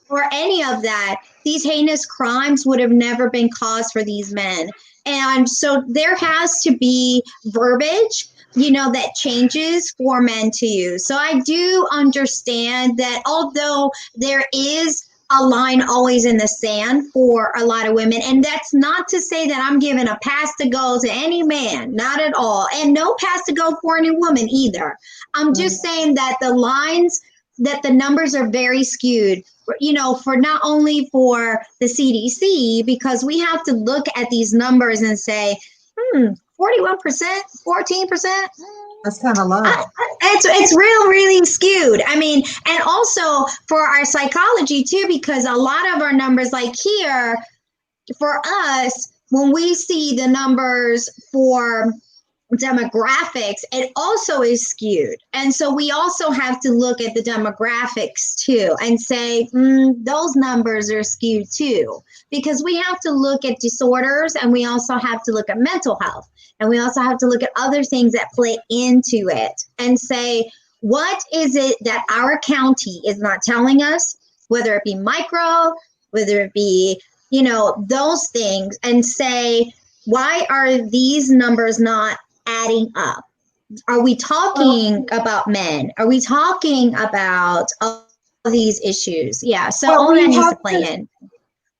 or any of that, these heinous crimes would have never been caused for these men. And so there has to be verbiage that changes for men to use. So I do understand that although there is a line always in the sand for a lot of women, and that's not to say that I'm giving a pass to go to any man, not at all, and no pass to go for any woman either. I'm just saying that the numbers are very skewed, for not only for the CDC, because we have to look at these numbers and say, 41%, 14%. That's kind of low. It's really skewed. I mean, and also for our psychology too, because a lot of our numbers, like here, for us, when we see the numbers for demographics, it also is skewed. And so we also have to look at the demographics too and say, those numbers are skewed too, because we have to look at disorders, and we also have to look at mental health, and we also have to look at other things that play into it and say, what is it that our county is not telling us, whether it be micro, whether it be, those things, and say, why are these numbers not adding up? Are we talking about men? Are we talking about all these issues? Yeah, so all that needs to play in.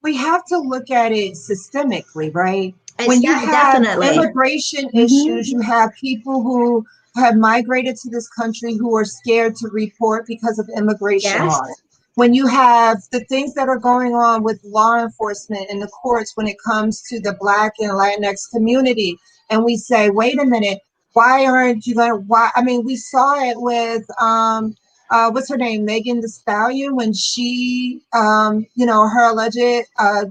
We have to look at it systemically, right? When you have immigration issues, you have people who have migrated to this country who are scared to report because of immigration laws. When you have the things that are going on with law enforcement in the courts when it comes to the Black and Latinx community, and we say, wait a minute, why aren't you going to, we saw it with, what's her name, Megan Thee Stallion, when she, her alleged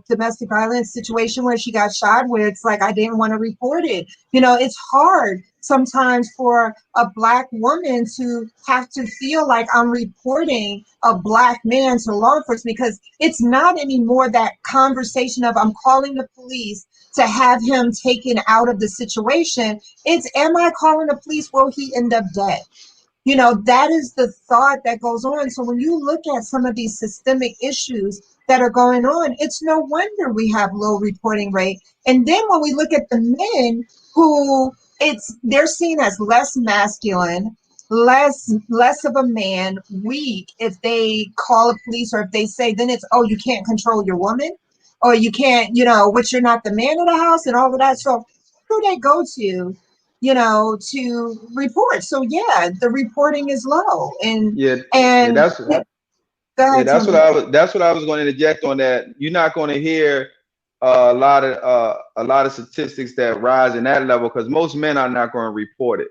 domestic violence situation where she got shot, where it's like, I didn't want to report it. It's hard sometimes for a Black woman to have to feel like I'm reporting a Black man to law enforcement, because it's not anymore that conversation of I'm calling the police to have him taken out of the situation. It's, am I calling the police? Will he end up dead? That is the thought that goes on. So when you look at some of these systemic issues that are going on, it's no wonder we have low reporting rate. And then when we look at the men who they're seen as less masculine, less of a man, weak, if they call a police, or if they say, then it's, oh, you can't control your woman, or you can't, which you're not the man of the house and all of that. So who they go to, to report. So yeah, the reporting is low. And that's what I was going to interject on that. You're not going to hear a lot of statistics that rise in that level, because most men are not going to report it.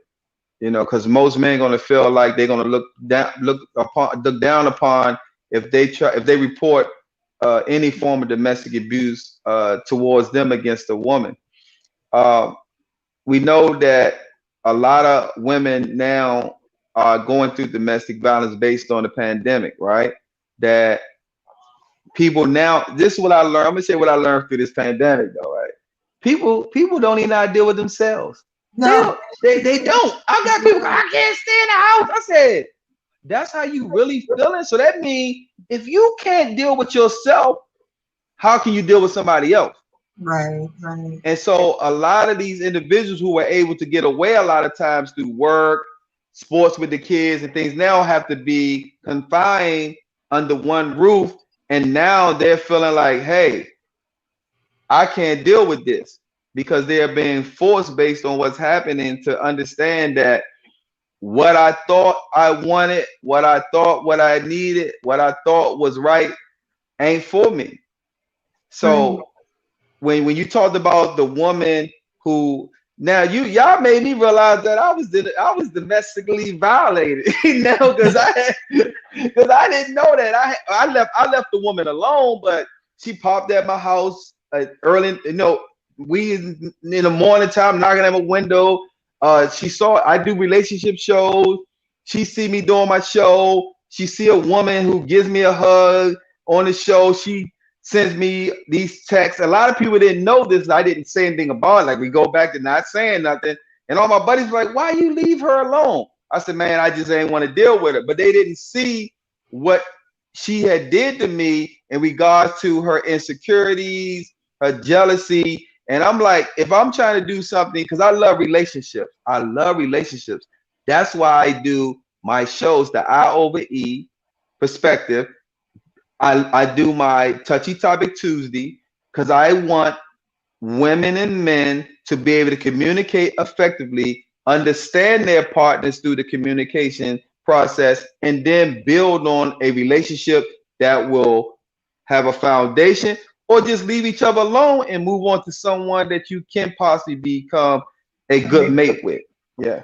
Because most men are going to feel like they're going to look down upon if they report any form of domestic abuse towards them against a woman. We know that a lot of women now are going through domestic violence based on the pandemic, right? That people now, this is what I learned. I'm gonna say what I learned through this pandemic, though, right? People don't even know how to deal with themselves. No, they don't. I got people, I can't stay in the house. I said, that's how you really feeling? So that means if you can't deal with yourself, how can you deal with somebody else? Right. And so a lot of these individuals who were able to get away a lot of times through work, sports with the kids and things, now have to be confined under one roof. And now they're feeling like, hey, I can't deal with this, because they're being forced based on what's happening to understand that what I thought I wanted, what I thought what I needed, what I thought was right ain't for me. So when you talked about the woman who, now y'all made me realize that I was domestically violated, because I didn't know that. I left the woman alone, but she popped at my house early. We in the morning time knocking at my window. She saw I do relationship shows. She see me doing my show. She see a woman who gives me a hug on the show. She sends me these texts. A lot of people didn't know this. I didn't say anything about it. Like, we go back to not saying nothing. And all my buddies were like, why you leave her alone? I said, man, I just ain't want to deal with it. But they didn't see what she had did to me in regards to her insecurities, her jealousy, And I'm like, if I'm trying to do something, because I love relationships. That's why I do my shows, the I over E perspective. I do my touchy topic Tuesday because I want women and men to be able to communicate effectively, understand their partners through the communication process, and then build on a relationship that will have a foundation, or just leave each other alone and move on to someone that you can possibly become a good mate with. Yeah.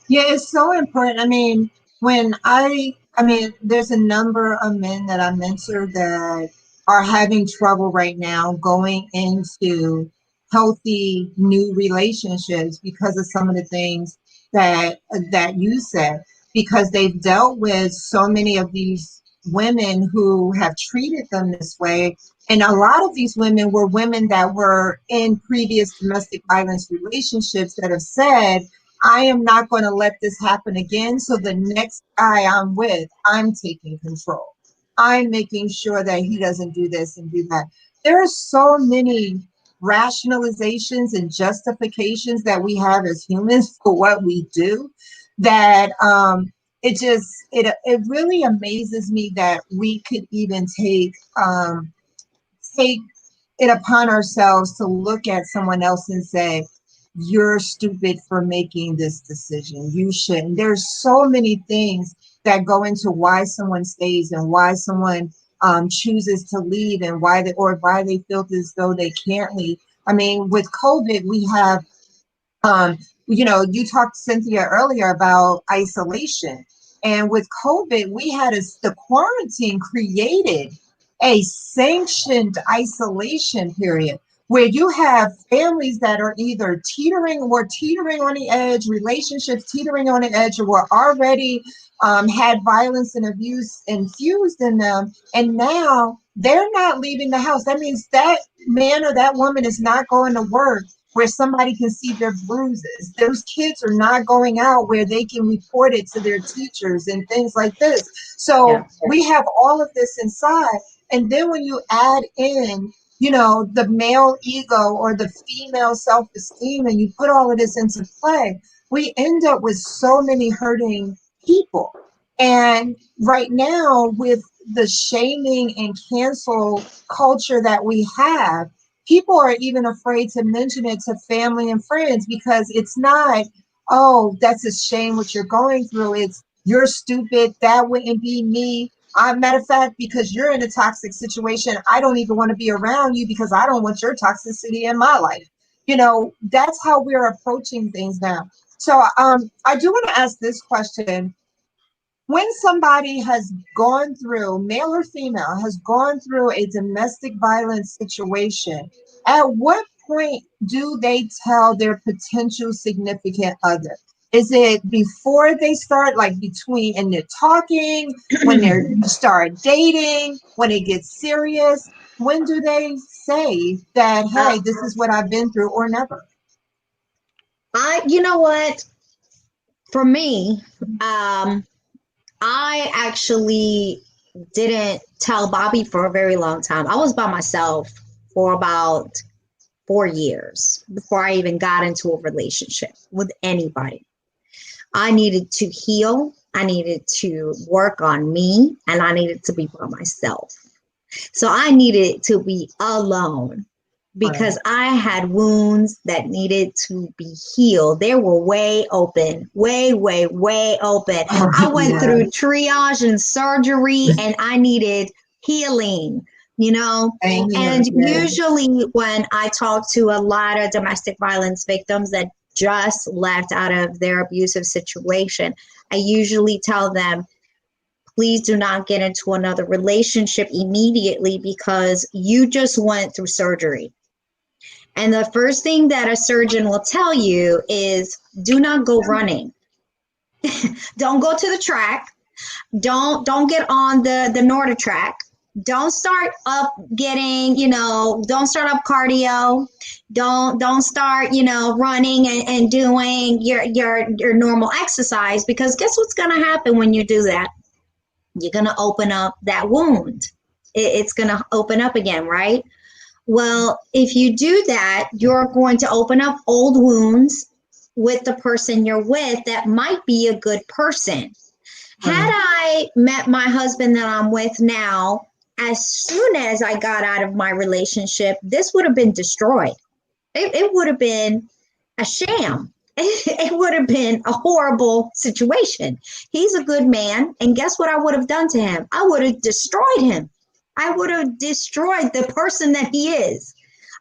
Yeah, it's so important. I mean, there's a number of men that I mentor that are having trouble right now going into healthy new relationships because of some of the things that you said, because they've dealt with so many of these women who have treated them this way. And a lot of these women were women that were in previous domestic violence relationships that have said, I am not going to let this happen again. So the next guy I'm with, I'm taking control. I'm making sure that he doesn't do this and do that. There are so many rationalizations and justifications that we have as humans for what we do that it really amazes me that we could even take it upon ourselves to look at someone else and say, you're stupid for making this decision. You shouldn't. There's so many things that go into why someone stays and why someone chooses to leave, and why they feel as though they can't leave. I mean, with COVID, we have you talked, Cynthia, earlier about isolation. And with COVID, the quarantine created a sanctioned isolation period where you have families that are either teetering on the edge, relationships teetering on the edge, or were already had violence and abuse infused in them. And now they're not leaving the house. That means that man or that woman is not going to work where somebody can see their bruises. Those kids are not going out where they can report it to their teachers and things like this. So we have all of this inside. And then when you add in, the male ego or the female self-esteem, and you put all of this into play, we end up with so many hurting people. And right now, with the shaming and cancel culture that we have, people are even afraid to mention it to family and friends, because it's not, oh, that's a shame what you're going through. It's, you're stupid. That wouldn't be me. Matter of fact, because you're in a toxic situation, I don't even want to be around you because I don't want your toxicity in my life. That's how we're approaching things now. So I do want to ask this question. When somebody has gone through, male or female, has gone through a domestic violence situation, at what point do they tell their potential significant other? Is it before they start, like between, and they're talking, when they start dating, when it gets serious? When do they say that, hey, this is what I've been through, or never? You know what? For me, I actually didn't tell Bobby for a very long time. I was by myself for about 4 years before I even got into a relationship with anybody. I needed to heal. I needed to work on me, and I needed to be by myself. So I needed to be alone because I had wounds that needed to be healed. They were way open, way open. I went through triage and surgery, and I needed healing, And usually when I talk to a lot of domestic violence victims that just left out of their abusive situation, I usually tell them, please do not get into another relationship immediately because you just went through surgery. And the first thing that a surgeon will tell you is, do not go running. Don't go to the track. Don't get on the Nordic track. Don't start up getting, don't start up cardio. Don't start, running and doing your normal exercise, because guess what's going to happen when you do that? You're going to open up that wound. It's going to open up again, right? Well, if you do that, you're going to open up old wounds with the person you're with that might be a good person. Had I met my husband that I'm with now, as soon as I got out of my relationship, this would have been destroyed. It would have been a sham. It would have been a horrible situation. He's a good man. And guess what I would have done to him? I would have destroyed him. I would have destroyed the person that he is.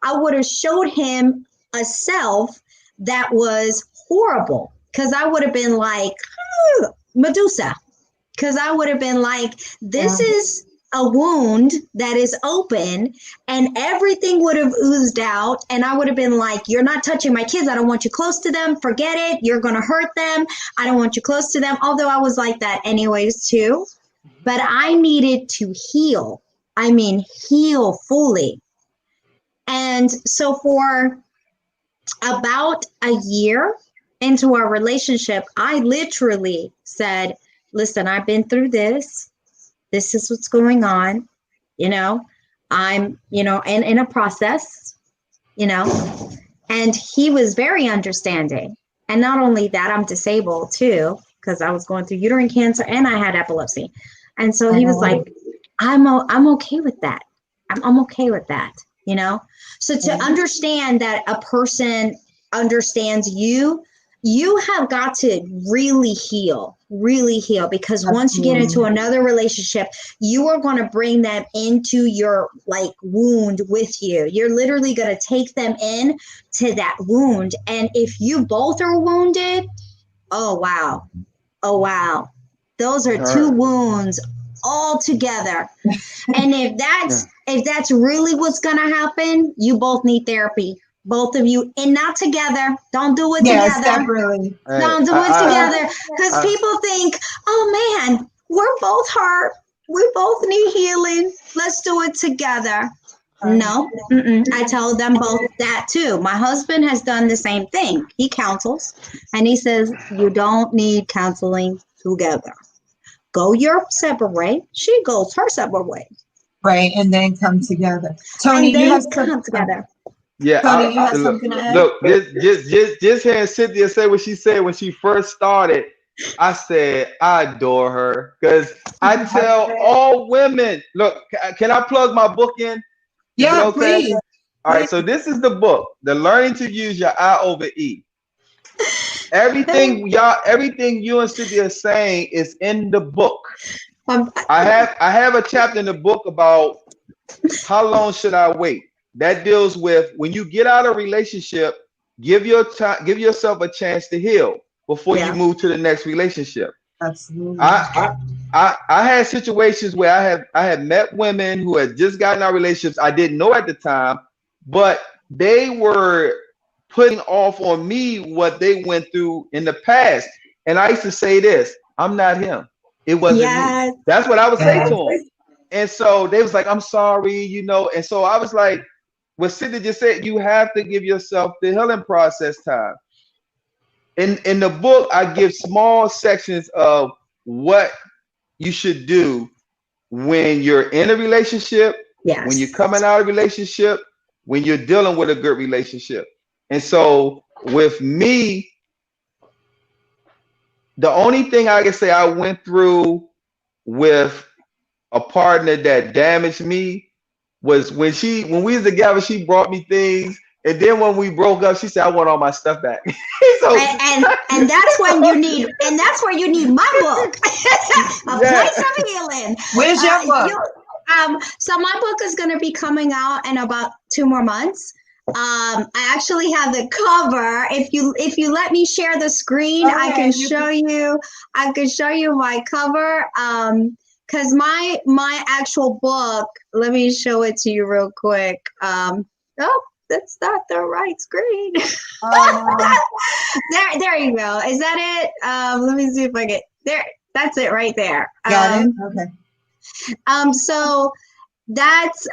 I would have showed him a self that was horrible, because I would have been like Medusa. Because I would have been like, this is a wound that is open, and everything would have oozed out. And I would have been like, you're not touching my kids. I don't want you close to them. Forget it. You're going to hurt them. I don't want you close to them. Although I was like that anyways, too. But I needed to heal. I mean, heal fully. And so for about a year into our relationship, I literally said, listen, I've been through this. This is what's going on. I'm, in a process, and he was very understanding. And not only that, I'm disabled too, because I was going through uterine cancer and I had epilepsy. And so he was like, I'm okay with that. I'm okay with that, So to understand that a person understands you, you have got to really heal, because once you get into another relationship, you are going to bring them into your wound with you. You're literally going to take them in to that wound. And if you both are wounded, oh, wow. Those are two wounds all together. And if that's really what's going to happen, you both need therapy. Both of you, and not together. Don't do it together. Separately. Don't do it together, because people think, oh man, we're both hurt. We both need healing. Let's do it together. No, I tell them both that too. My husband has done the same thing. He counsels, and he says, you don't need counseling together. Go your separate way. She goes her separate way. Right, and then come together. Toni, you have to come together. Yeah, Toni, you have something to add? Look, just hearing Cynthia say what she said when she first started, I said I adore her, because I tell all women, look, can I plug my book in? Yeah, okay? please. All right, so this is the book, The Learning to Use Your I over E. Everything you and Cynthia are saying is in the book. I have a chapter in the book about how long should I wait. That deals with when you get out of a relationship, give yourself a chance to heal before you move to the next relationship. Absolutely. I had situations where I had met women who had just gotten out of relationships I didn't know at the time, but they were putting off on me what they went through in the past. And I used to say this, I'm not him. It wasn't me. That's what I would say to them. And so they was like, I'm sorry, and so I was like, what Cynthia just said, you have to give yourself the healing process time. In the book, I give small sections of what you should do when you're in a relationship, when you're coming out of a relationship, when you're dealing with a good relationship. And so with me, the only thing I can say I went through with a partner that damaged me was when we was together, she brought me things, and then when we broke up, she said, I want all my stuff back. So, and that's when you need, and that's where you need my book, A Place of Healing. Where's your book? So my book is going to be coming out in about 2 more months. I actually have the cover. If you let me share the screen, I can show you. I can show you my cover. Because my actual book, let me show it to you real quick. That's not the right screen. There you go. Is that it? Let me see if I get there. That's it right there. Got it. Okay. So that's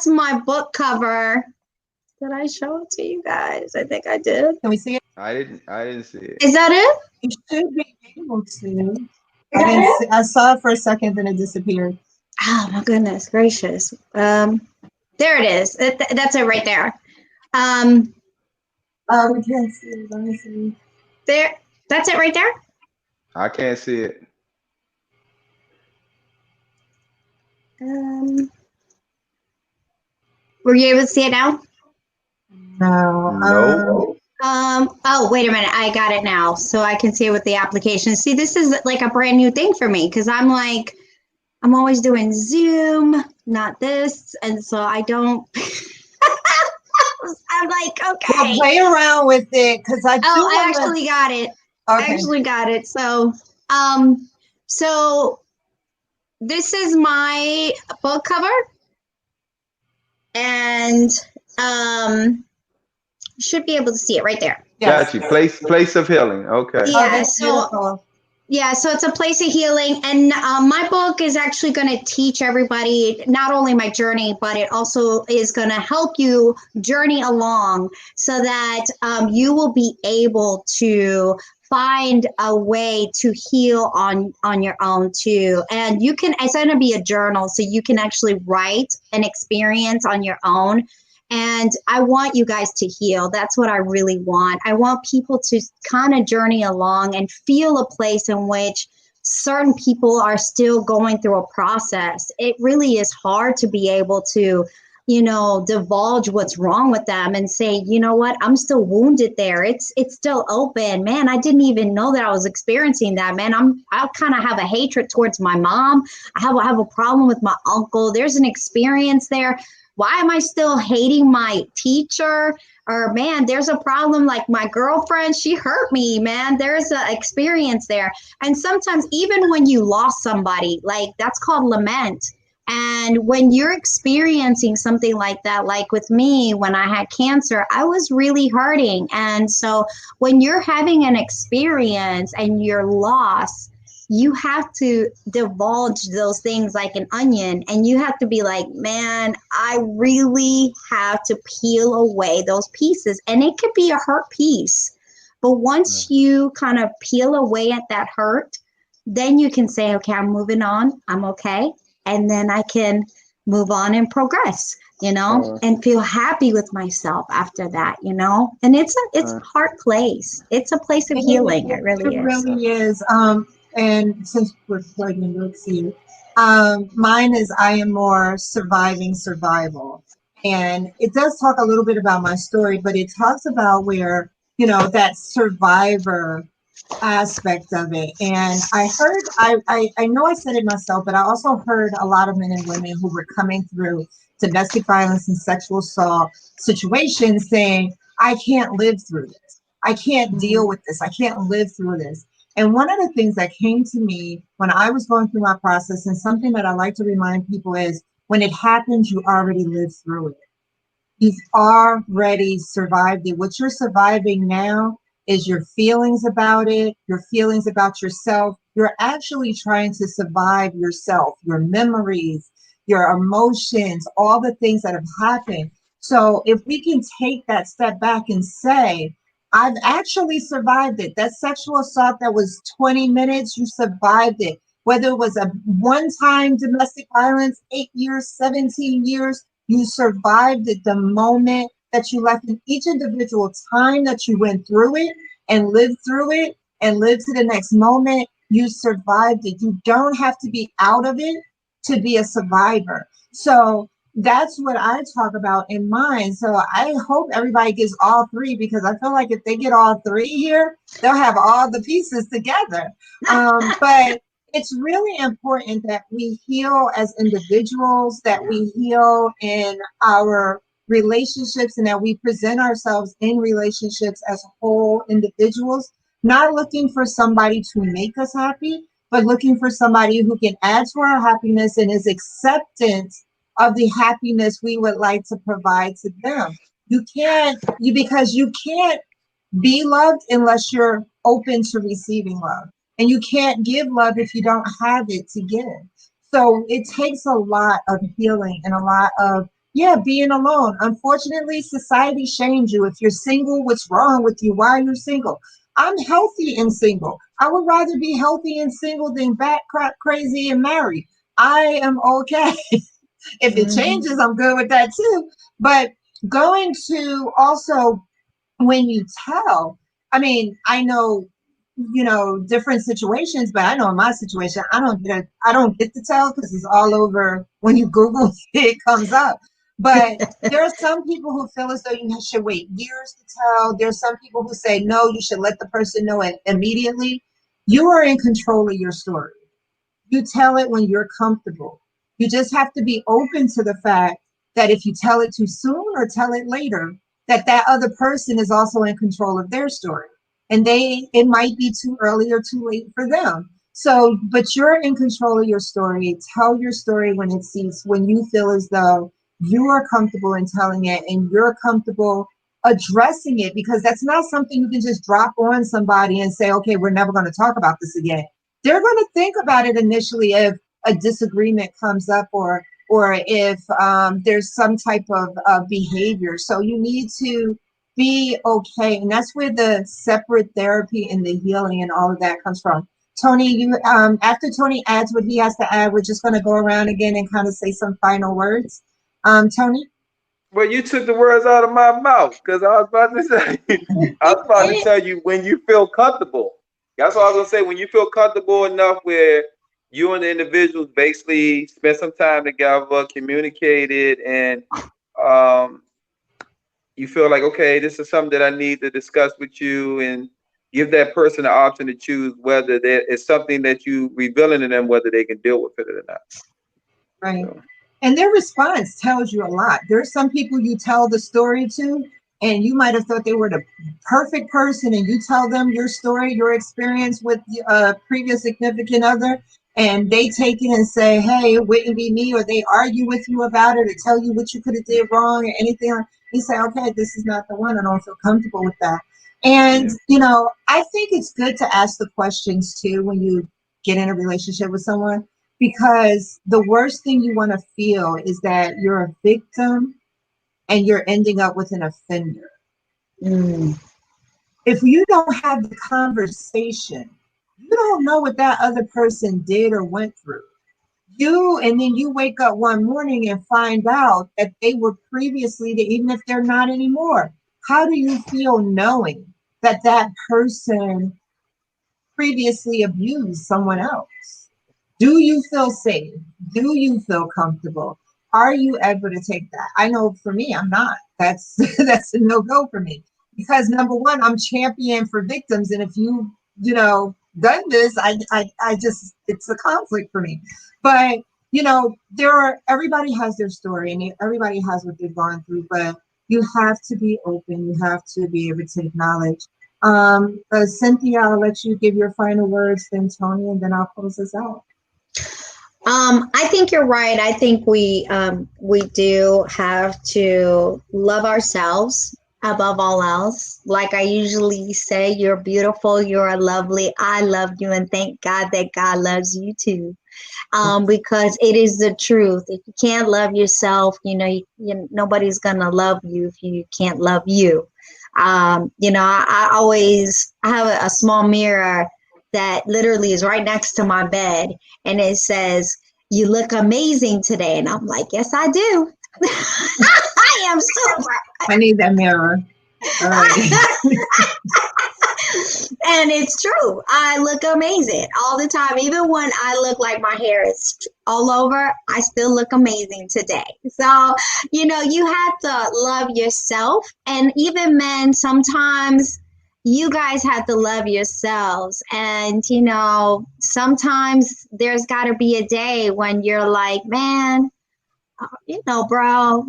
my book cover. Did I show it to you guys? I think I did. Can we see it? I didn't see it. Is that it? You should be able to. I saw it for a second, then it disappeared. Oh my goodness gracious. There it is. That's it right there. We can't see it. Let me see. There. That's it right there. I can't see it. Were you able to see it now? No. No. Oh, wait a minute. I got it now. So I can see it with the application. See, this is like a brand new thing for me because I'm always doing Zoom, not this. And so I don't, I'm like, okay. Well, play around with it because I do. I actually got it. Okay. I actually got it. So, so this is my book cover. And, you should be able to see it right there. Yes. Got you. Place of healing. Okay. Yeah. that's beautiful. Yeah, so it's a place of healing. And my book is actually going to teach everybody not only my journey, but it also is going to help you journey along so that you will be able to find a way to heal on your own too. And you can, it's going to be a journal, so you can actually write an experience on your own. And I want you guys to heal. That's what I really want. I want people to kind of journey along and feel a place in which certain people are still going through a process. It really is hard to be able to, divulge what's wrong with them and say, you know what, I'm still wounded there. It's still open. Man, I didn't even know that I was experiencing that, man. I kind of have a hatred towards my mom. I have a problem with my uncle. There's an experience there. Why am I still hating my teacher? Or, man, there's a problem like my girlfriend, she hurt me, man. There's an experience there. And sometimes even when you lost somebody, like that's called lament. And when you're experiencing something like that, like with me, when I had cancer, I was really hurting. And so when you're having an experience and you're lost, you have to divulge those things like an onion, and you have to be like, man, I really have to peel away those pieces. And it could be a hurt piece, but once you kind of peel away at that hurt, then you can say, okay, I'm moving on, I'm okay. And then I can move on and progress, and feel happy with myself after that, and it's a hard place. It's a place of healing. It really is. It really is. And since we're plugging books here, mine is I Am More Surviving Survival. And it does talk a little bit about my story, but it talks about where, that survivor aspect of it. And I heard, I know I said it myself, but I also heard a lot of men and women who were coming through domestic violence and sexual assault situations saying, I can't live through this. I can't deal with this. I can't live through this. And one of the things that came to me when I was going through my process, and something that I like to remind people is, when it happens, you already lived through it. You've already survived it. What you're surviving now is your feelings about it, your feelings about yourself. You're actually trying to survive yourself, your memories, your emotions, all the things that have happened. So if we can take that step back and say, I've actually survived it. That sexual assault that was 20 minutes, you survived it. Whether it was a one-time domestic violence, 8 years, 17 years, you survived it the moment that you left. In each individual time that you went through it and lived through it and lived to the next moment, you survived it. You don't have to be out of it to be a survivor. So that's what I talk about in mine. So I hope everybody gets all three, because I feel like if they get all three here, they'll have all the pieces together. But it's really important that we heal as individuals, that we heal in our relationships, and that we present ourselves in relationships as whole individuals, not looking for somebody to make us happy, but looking for somebody who can add to our happiness and is acceptant of the happiness we would like to provide to them. Because you can't be loved unless you're open to receiving love. And you can't give love if you don't have it to give. So it takes a lot of healing and a lot of, being alone. Unfortunately, society shames you. If you're single, what's wrong with you? Why are you single? I'm healthy and single. I would rather be healthy and single than bat crap crazy and married. I am okay. If it changes, I'm good with that too. But going to also, when you tell, I mean, I know, different situations, but I know in my situation, I don't get to tell because it's all over. When you Google it comes up. But there are some people who feel as though you should wait years to tell. There's some people who say, no, you should let the person know it immediately. You are in control of your story. You tell it when you're comfortable. You just have to be open to the fact that if you tell it too soon or tell it later, that other person is also in control of their story. And it might be too early or too late for them. So, but you're in control of your story. Tell your story when you feel as though you are comfortable in telling it and you're comfortable addressing it, because that's not something you can just drop on somebody and say, okay, we're never going to talk about this again. They're going to think about it initially if a disagreement comes up or if there's some type of behavior. So you need to be okay. And that's where the separate therapy and the healing and all of that comes from. Toni, after Toni adds what he has to add, we're just going to go around again and kind of say some final words. Toni? Well, you took the words out of my mouth because I was about to say, I was about to tell you when you feel comfortable. That's what I was gonna say. When you feel comfortable enough where you and the individuals basically spend some time together, communicated, and you feel like, okay, this is something that I need to discuss with you, and give that person the option to choose whether it's something that you revealing to them, whether they can deal with it or not. Right. So. And their response tells you a lot. There's some people you tell the story to, and you might have thought they were the perfect person, and you tell them your story, your experience with a previous significant other, and they take it and say, hey, it wouldn't be me, or they argue with you about it or tell you what you could have did wrong or anything. You say, okay, this is not the one. I don't feel comfortable with that. And, I think it's good to ask the questions too when you get in a relationship with someone, because the worst thing you want to feel is that you're a victim and you're ending up with an offender. If you don't have the conversation, you don't know what that other person did or went through. And then you wake up one morning and find out that they were previously, even if they're not anymore. How do you feel knowing that person previously abused someone else? Do you feel safe? Do you feel comfortable? Are you able to take that? I know for me, I'm not. That's a no-go for me. Because number one, I'm champion for victims. And if you done this, I just, it's a conflict for me. But, everybody has their story and everybody has what they've gone through, but you have to be open. You have to be able to acknowledge. Cynthia, I'll let you give your final words, then Toni, and then I'll close this out. I think you're right. I think we do have to love ourselves above all else. Like I usually say, you're beautiful, you're lovely, I love you, and thank God that God loves you too. Because it is the truth. If you can't love yourself, nobody's gonna love you if you can't love you. I always have a small mirror that literally is right next to my bed, and it says, "You look amazing today," and I'm like, "Yes, I do." I am super. I need that mirror. All right. And it's true. I look amazing all the time. Even when I look like my hair is all over, I still look amazing today. So, you have to love yourself. And even men, sometimes you guys have to love yourselves. And, sometimes there's got to be a day when you're like, man, bro,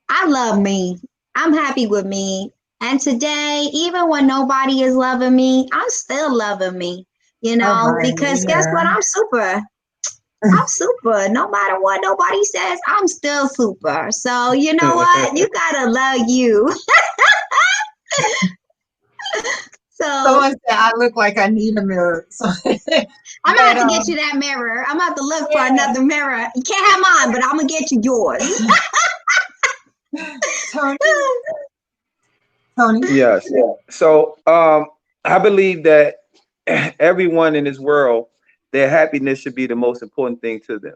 I love me. I'm happy with me. And today, even when nobody is loving me, I'm still loving me, because guess what? I'm super. I'm super. No matter what nobody says, I'm still super. So you know what? You gotta love you. Someone said I look like I need a mirror. So I'm gonna have to get you that mirror. I'm gonna have to look for another mirror. You can't have mine, but I'm gonna get you yours. Toni? Yes. So I believe that everyone in this world, their happiness should be the most important thing to them.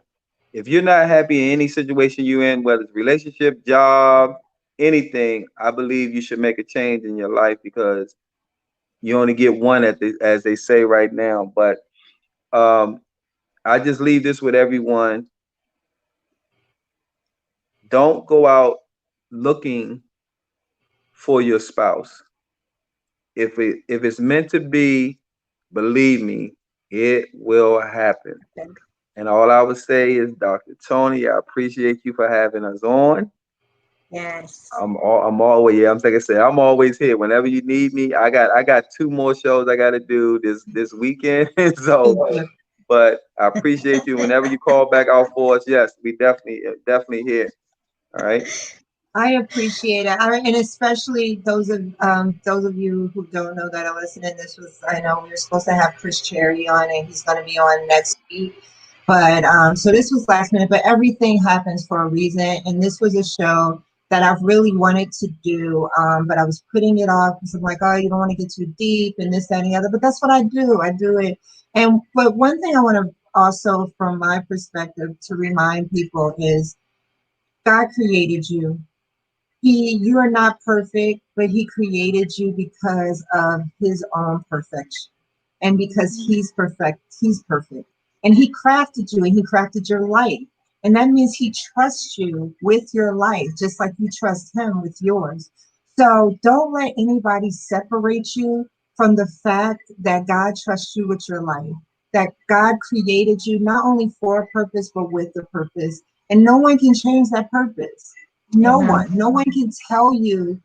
If you're not happy in any situation you're in, whether it's relationship, job, anything, I believe you should make a change in your life because you only get one as they say right now. But I just leave this with everyone. Don't go out looking for your spouse. If it's meant to be, believe me, it will happen. And all I would say is, Dr. Toni, I appreciate you for having us on. Yes. I'm always, yeah, like I said, I'm always here. Whenever you need me, I got 2 more shows I gotta do this weekend. So, but I appreciate you. Whenever you call back out for us, yes, we definitely here. All right. I appreciate it, and especially those of you who don't know that are listening. I know we were supposed to have Chris Cherry on, and he's going to be on next week. But so this was last minute, but everything happens for a reason, and this was a show that I've really wanted to do, but I was putting it off because I'm like, oh, you don't want to get too deep and this, that, and the other. But that's what I do. I do it, but one thing I want to also, from my perspective, to remind people is God created you. You are not perfect, but he created you because of his own perfection. And because he's perfect. And he crafted you and he crafted your life. And that means he trusts you with your life, just like you trust him with yours. So don't let anybody separate you from the fact that God trusts you with your life, that God created you not only for a purpose, but with a purpose. And no one can change that purpose. No one can tell you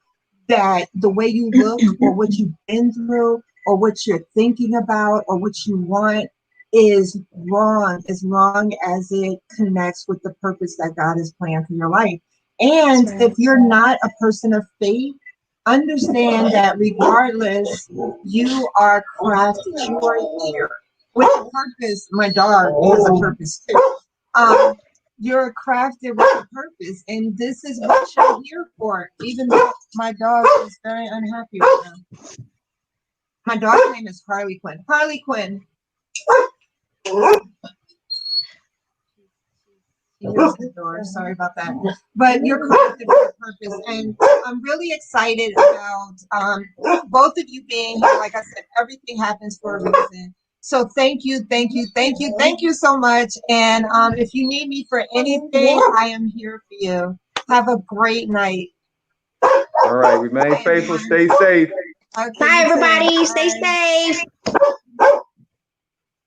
that the way you look or what you've been through or what you're thinking about or what you want is wrong as long as it connects with the purpose that God has planned for your life. And if you're not a person of faith, understand that regardless, you are crafted, you are here with a purpose. My dog has a purpose too. You're crafted with a purpose, and this is what you're here for. Even though my dog is very unhappy right now. My dog's name is Harley Quinn. Harley Quinn. She hears the door. Sorry about that. But you're crafted for a purpose, and I'm really excited about both of you being here. Like I said, everything happens for a reason. So thank you so much. And if you need me for anything, I am here for you. Have a great night. All right. Remain faithful. Stay safe. Okay, bye, everybody. Stay safe.